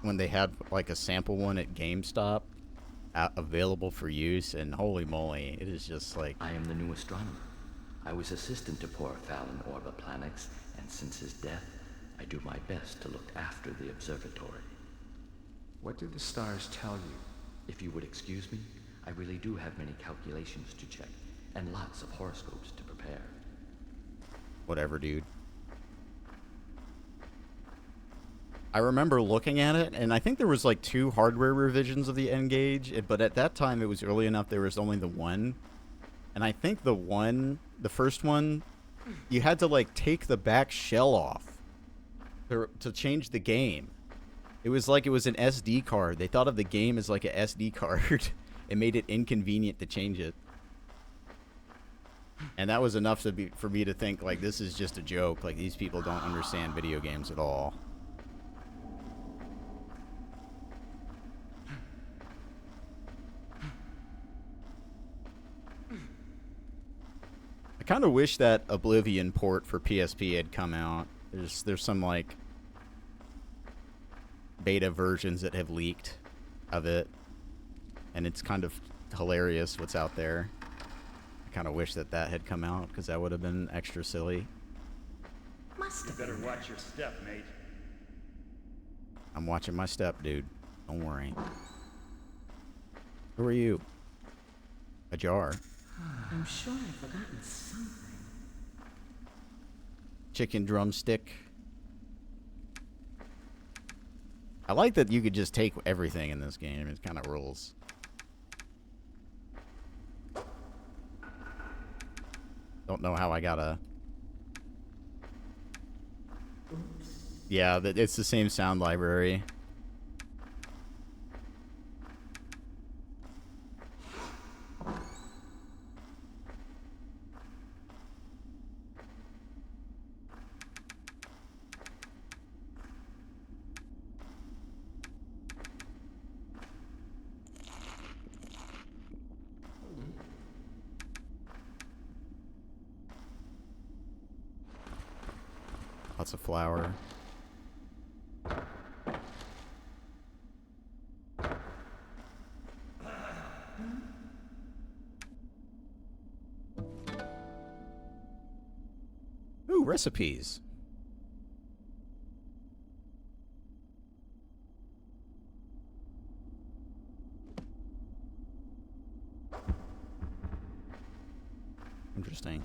when they had, like, a sample one at GameStop available for use, and holy moly, it is just like... I am the new astronomer. I was assistant to poor Fallon Orba Planix, and since his death, I do my best to look after the observatory. What did the stars tell you? If you would excuse me, I really do have many calculations to check, and lots of horoscopes to prepare. Whatever, dude. I remember looking at it, and I think there was like 2 hardware revisions of the N-Gage, but at that time it was early enough there was only the one. And I think the first one, you had to like take the back shell off to change the game. It was like it was an SD card. They thought of the game as like a SD card. It made it inconvenient to change it. And that was enough for me to think, like, this is just a joke. Like, these people don't understand video games at all. I kind of wish that Oblivion port for PSP had come out. There's some, like, beta versions that have leaked of it. And it's kind of hilarious what's out there. Kind of wish that had come out, because that would have been extra silly. You better watch your step, mate. I'm watching my step, dude. Don't worry. Who are you? A jar. I'm sure I've forgotten something. Chicken drumstick. I like that you could just take everything in this game. It kind of rules. Don't know how I got a... Oops. Yeah, it's the same sound library. Lots of flour. Ooh, recipes. Interesting.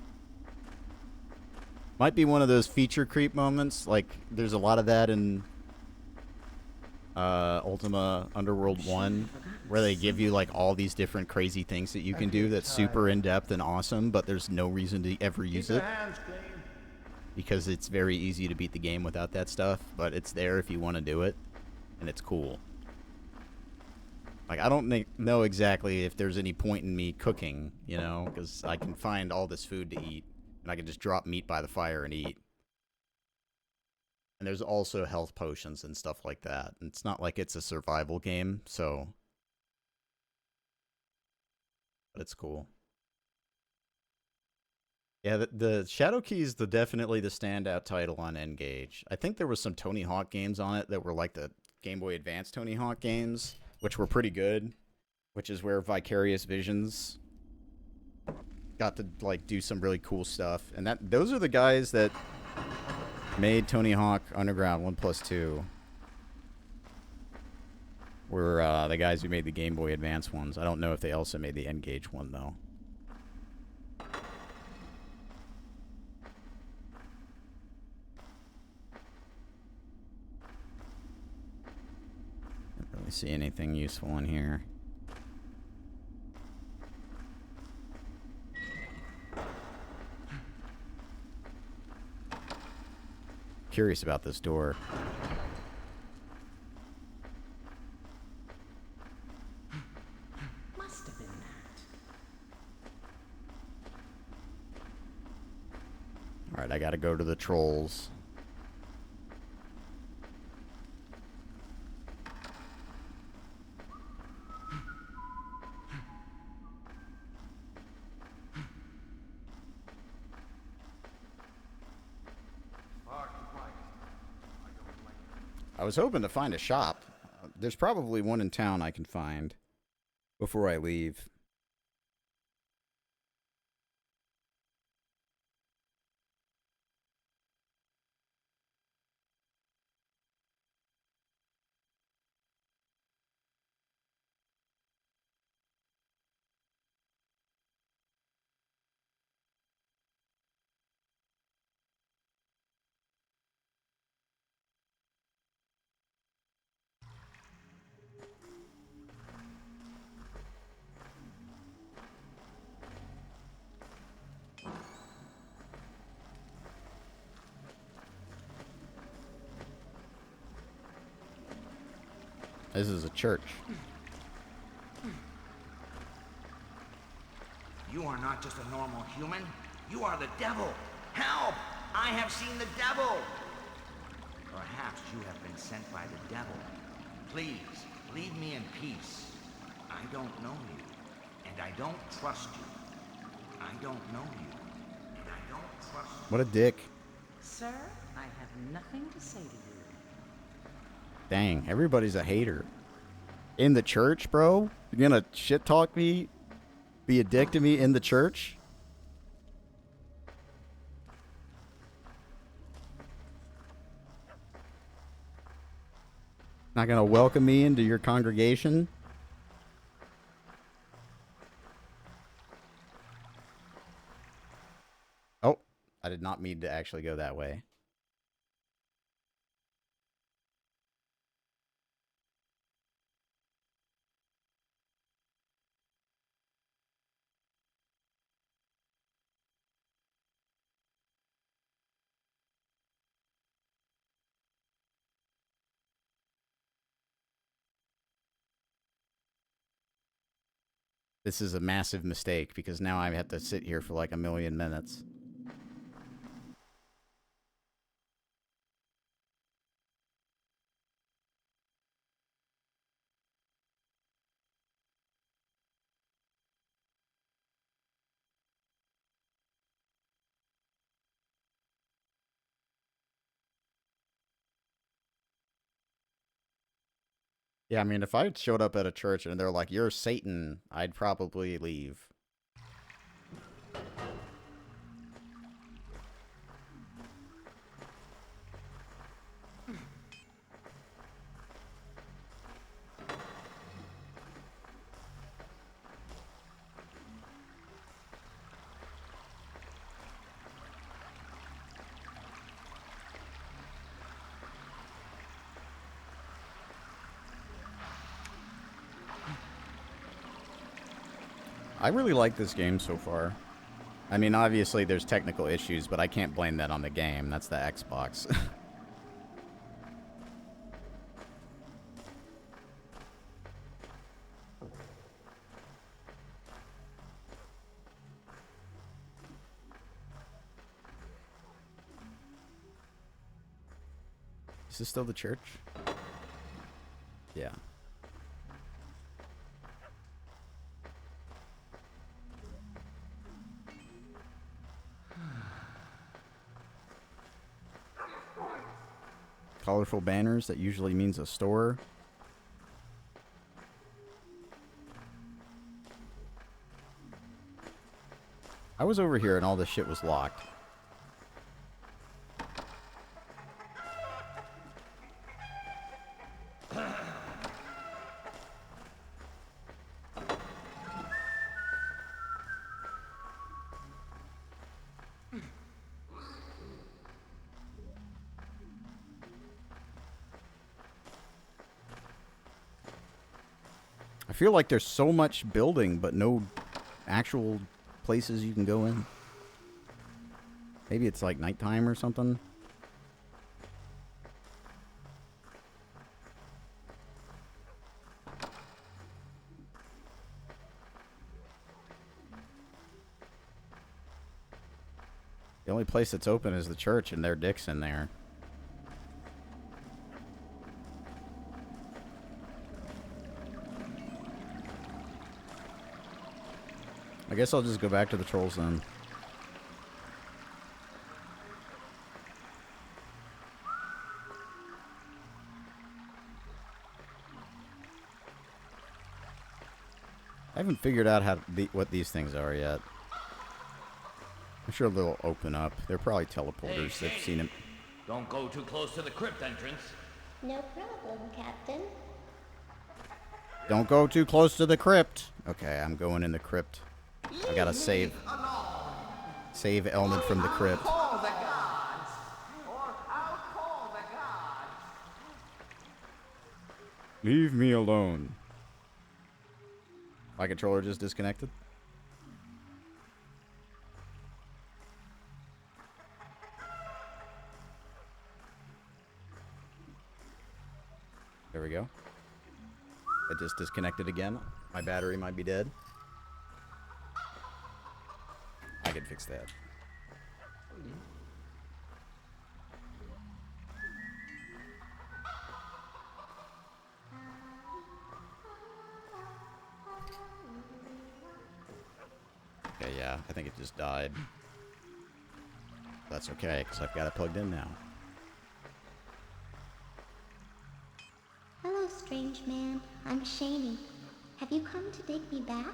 Might be one of those feature creep moments. Like, there's a lot of that in Ultima Underworld 1, where they give you, like, all these different crazy things that you can do that's super in-depth and awesome, but there's no reason to ever use it. Because it's very easy to beat the game without that stuff, but it's there if you want to do it, and it's cool. Like, I don't know exactly if there's any point in me cooking, you know, because I can find all this food to eat. And I can just drop meat by the fire and eat. And there's also health potions and stuff like that. And it's not like it's a survival game, so... But it's cool. Yeah, the Shadow Key is definitely the standout title on N-Gage. I think there was some Tony Hawk games on it that were like the Game Boy Advance Tony Hawk games, which were pretty good, which is where Vicarious Visions got to like do some really cool stuff. And those are the guys that made Tony Hawk Underground 1+2. Were the guys who made the Game Boy Advance ones. I don't know if they also made the N-Gage one though. Don't really see anything useful in here. Curious about this door. Must have been that. Alright, I gotta go to the trolls. I was hoping to find a shop. There's probably one in town I can find before I leave. This is a church. You are not just a normal human. You are the devil. Help! I have seen the devil. Perhaps you have been sent by the devil. Please, leave me in peace. I don't know you, and I don't trust you. I don't know you, and I don't trust you. What a dick. Sir, I have nothing to say to you. Dang, everybody's a hater. In the church, bro? You're gonna shit talk me? Be a dick to me in the church? Not gonna welcome me into your congregation? Oh, I did not mean to actually go that way. This is a massive mistake because now I have to sit here for like a million minutes. Yeah, I mean, if I showed up at a church and they're like, "You're Satan," I'd probably leave. I really like this game so far. I mean, obviously there's technical issues, but I can't blame that on the game. That's the Xbox. Is this still the church? Yeah. colorful banners. That usually means a store. I was over here and all this shit was locked. I feel like there's so much building, but no actual places you can go in. Maybe it's like nighttime or something. The only place that's open is the church, and their dick's in there. I guess I'll just go back to the trolls then. I haven't figured out what these things are yet. I'm sure they'll open up. They're probably teleporters. Hey, They've seen them. Don't go too close to the crypt entrance. No problem, Captain. Don't go too close to the crypt. Okay, I'm going in the crypt. I gotta save Elmond from the crypt. Call the gods, or I'll call the gods. Leave me alone. My controller just disconnected. There we go. It just disconnected again. My battery might be dead. I can fix that. Okay, yeah, I think it just died. That's okay, because I've got it plugged in now. Hello, strange man. I'm Shani. Have you come to take me back?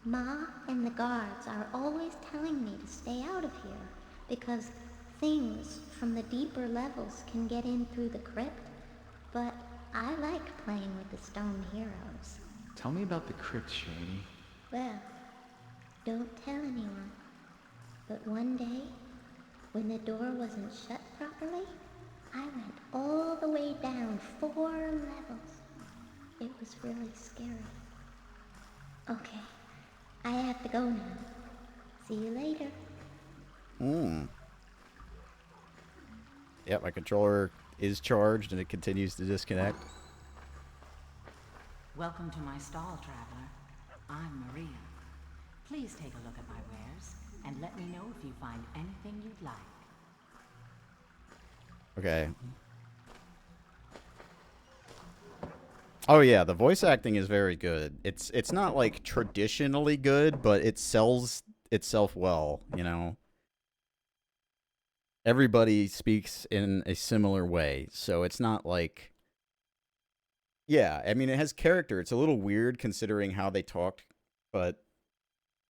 Ma and the guards are always telling me to stay out of here because things from the deeper levels can get in through the crypt, but I like playing with the stone heroes. Tell me about the crypt, Shani. Well, don't tell anyone. But one day, when the door wasn't shut properly, I went all the way down 4 levels. It was really scary. Okay, I have to go now. See you later. Yep, my controller is charged and it continues to disconnect. Welcome to my stall, traveler. I'm Maria. Please take a look at my wares and let me know if you find anything you'd like. Okay. Oh yeah, the voice acting is very good. It's not like traditionally good, but it sells itself well, you know. Everybody speaks in a similar way, so it's not like, yeah, I mean, it has character. It's a little weird considering how they talk, but,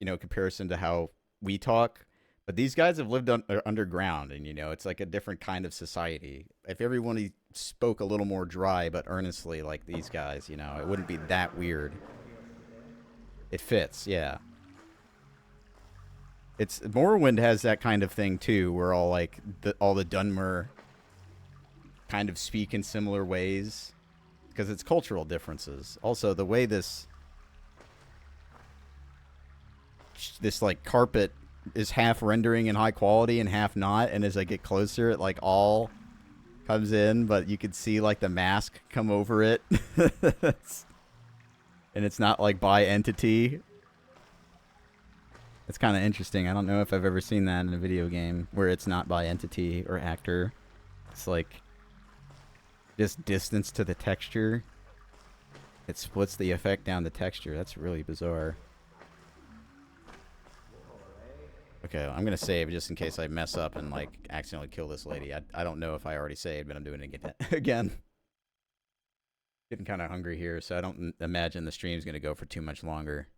you know, comparison to how we talk. But these guys have lived underground, and, you know, it's like a different kind of society. If everyone spoke a little more dry but earnestly like these guys, you know, it wouldn't be that weird. It fits, yeah. It's Morrowind has that kind of thing too, where all like all the Dunmer kind of speak in similar ways because it's cultural differences. Also, the way this like carpet is half rendering in high quality and half not, and as I get closer, it like all comes in, but you can see like the mask come over it, and it's not like by entity. It's kind of interesting. I don't know if I've ever seen that in a video game where it's not by entity or actor. It's like just distance to the texture. It splits the effect down the texture. That's really bizarre. Okay, I'm gonna save just in case I mess up and, like, accidentally kill this lady. I don't know if I already saved, but I'm doing it again. Getting kind of hungry here, so I don't imagine the stream's gonna go for too much longer.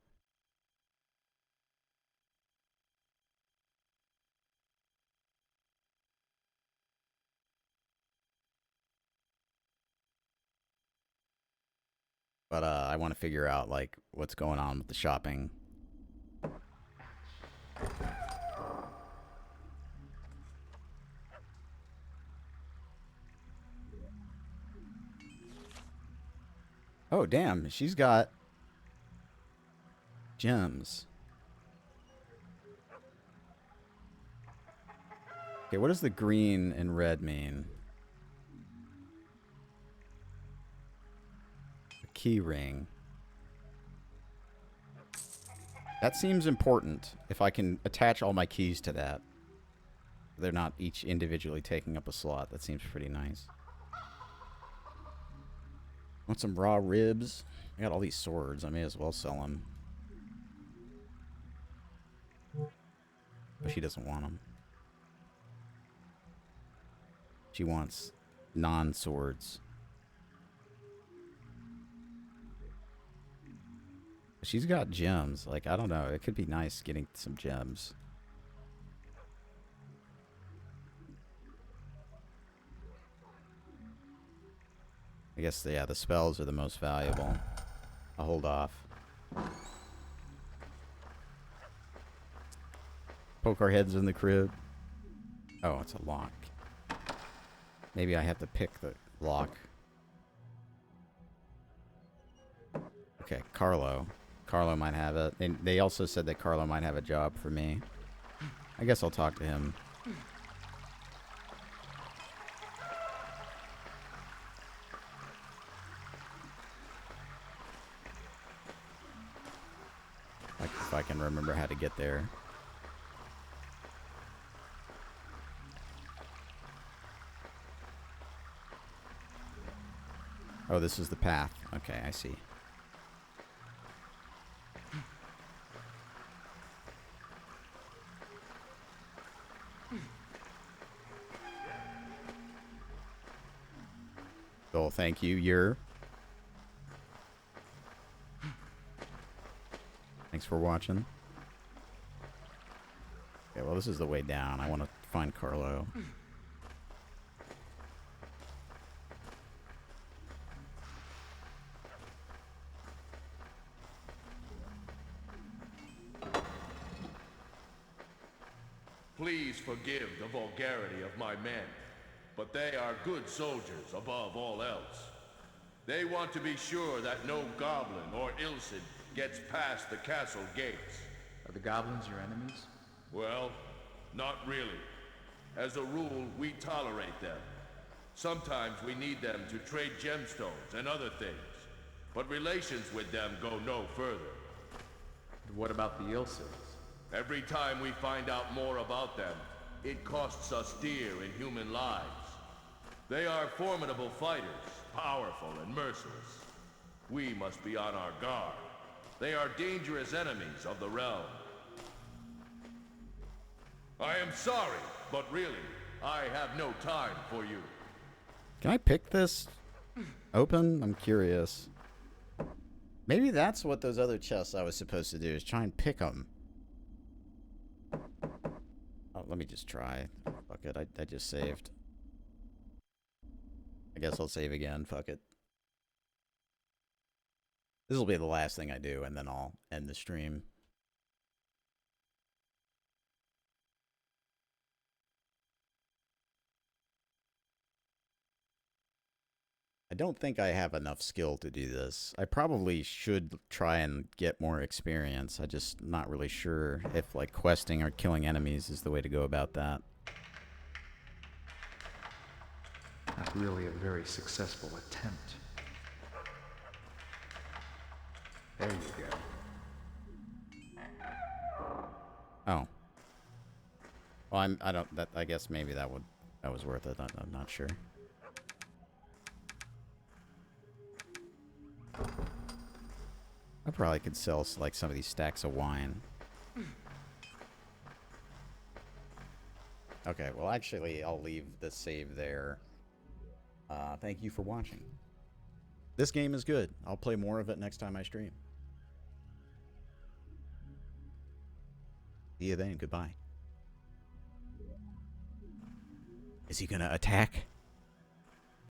But I want to figure out, like, what's going on with the shopping. Oh, damn. She's got gems. Okay, what does the green and red mean? A key ring. That seems important. If I can attach all my keys to that. They're not each individually taking up a slot. That seems pretty nice. Want some raw ribs? I got all these swords. I may as well sell them. But she doesn't want them. She wants non-swords. She's got gems. Like, I don't know. It could be nice getting some gems. I guess, yeah, the spells are the most valuable. I'll hold off. Poke our heads in the crib. Oh, it's a lock. Maybe I have to pick the lock. Okay, Carlo. Carlo might have it. And they also said that Carlo might have a job for me. I guess I'll talk to him. Like, if I can remember how to get there. Oh, this is the path. Okay, I see. Oh, thank you. Thanks for watching. Okay, well, this is the way down. I want to find Carlo. Please forgive the vulgarity of my men, but they are good soldiers above all else. They want to be sure that no goblin or Ilcid gets past the castle gates. Are the goblins your enemies? Well, not really. As a rule, we tolerate them. Sometimes we need them to trade gemstones and other things, but relations with them go no further. And what about the Ilcids? Every time we find out more about them, it costs us dear in human lives. They are formidable fighters, powerful and merciless. We must be on our guard. They are dangerous enemies of the realm. I am sorry, but really, I have no time for you. Can I pick this open? I'm curious. Maybe that's what those other chests I was supposed to do, is try and pick them. Oh, let me just try. Fuck it, I just saved. I guess I'll save again, fuck it. This will be the last thing I do, and then I'll end the stream. I don't think I have enough skill to do this. I probably should try and get more experience. I'm just not really sure if, like, questing or killing enemies is the way to go about that. Not really a very successful attempt. There you go. Oh. Well, I guess maybe that was worth it. I'm not sure. I probably could sell, like, some of these stacks of wine. Okay, well, actually, I'll leave the save there. Thank you for watching. This game is good. I'll play more of it next time I stream. See you then. Goodbye. Is he gonna attack?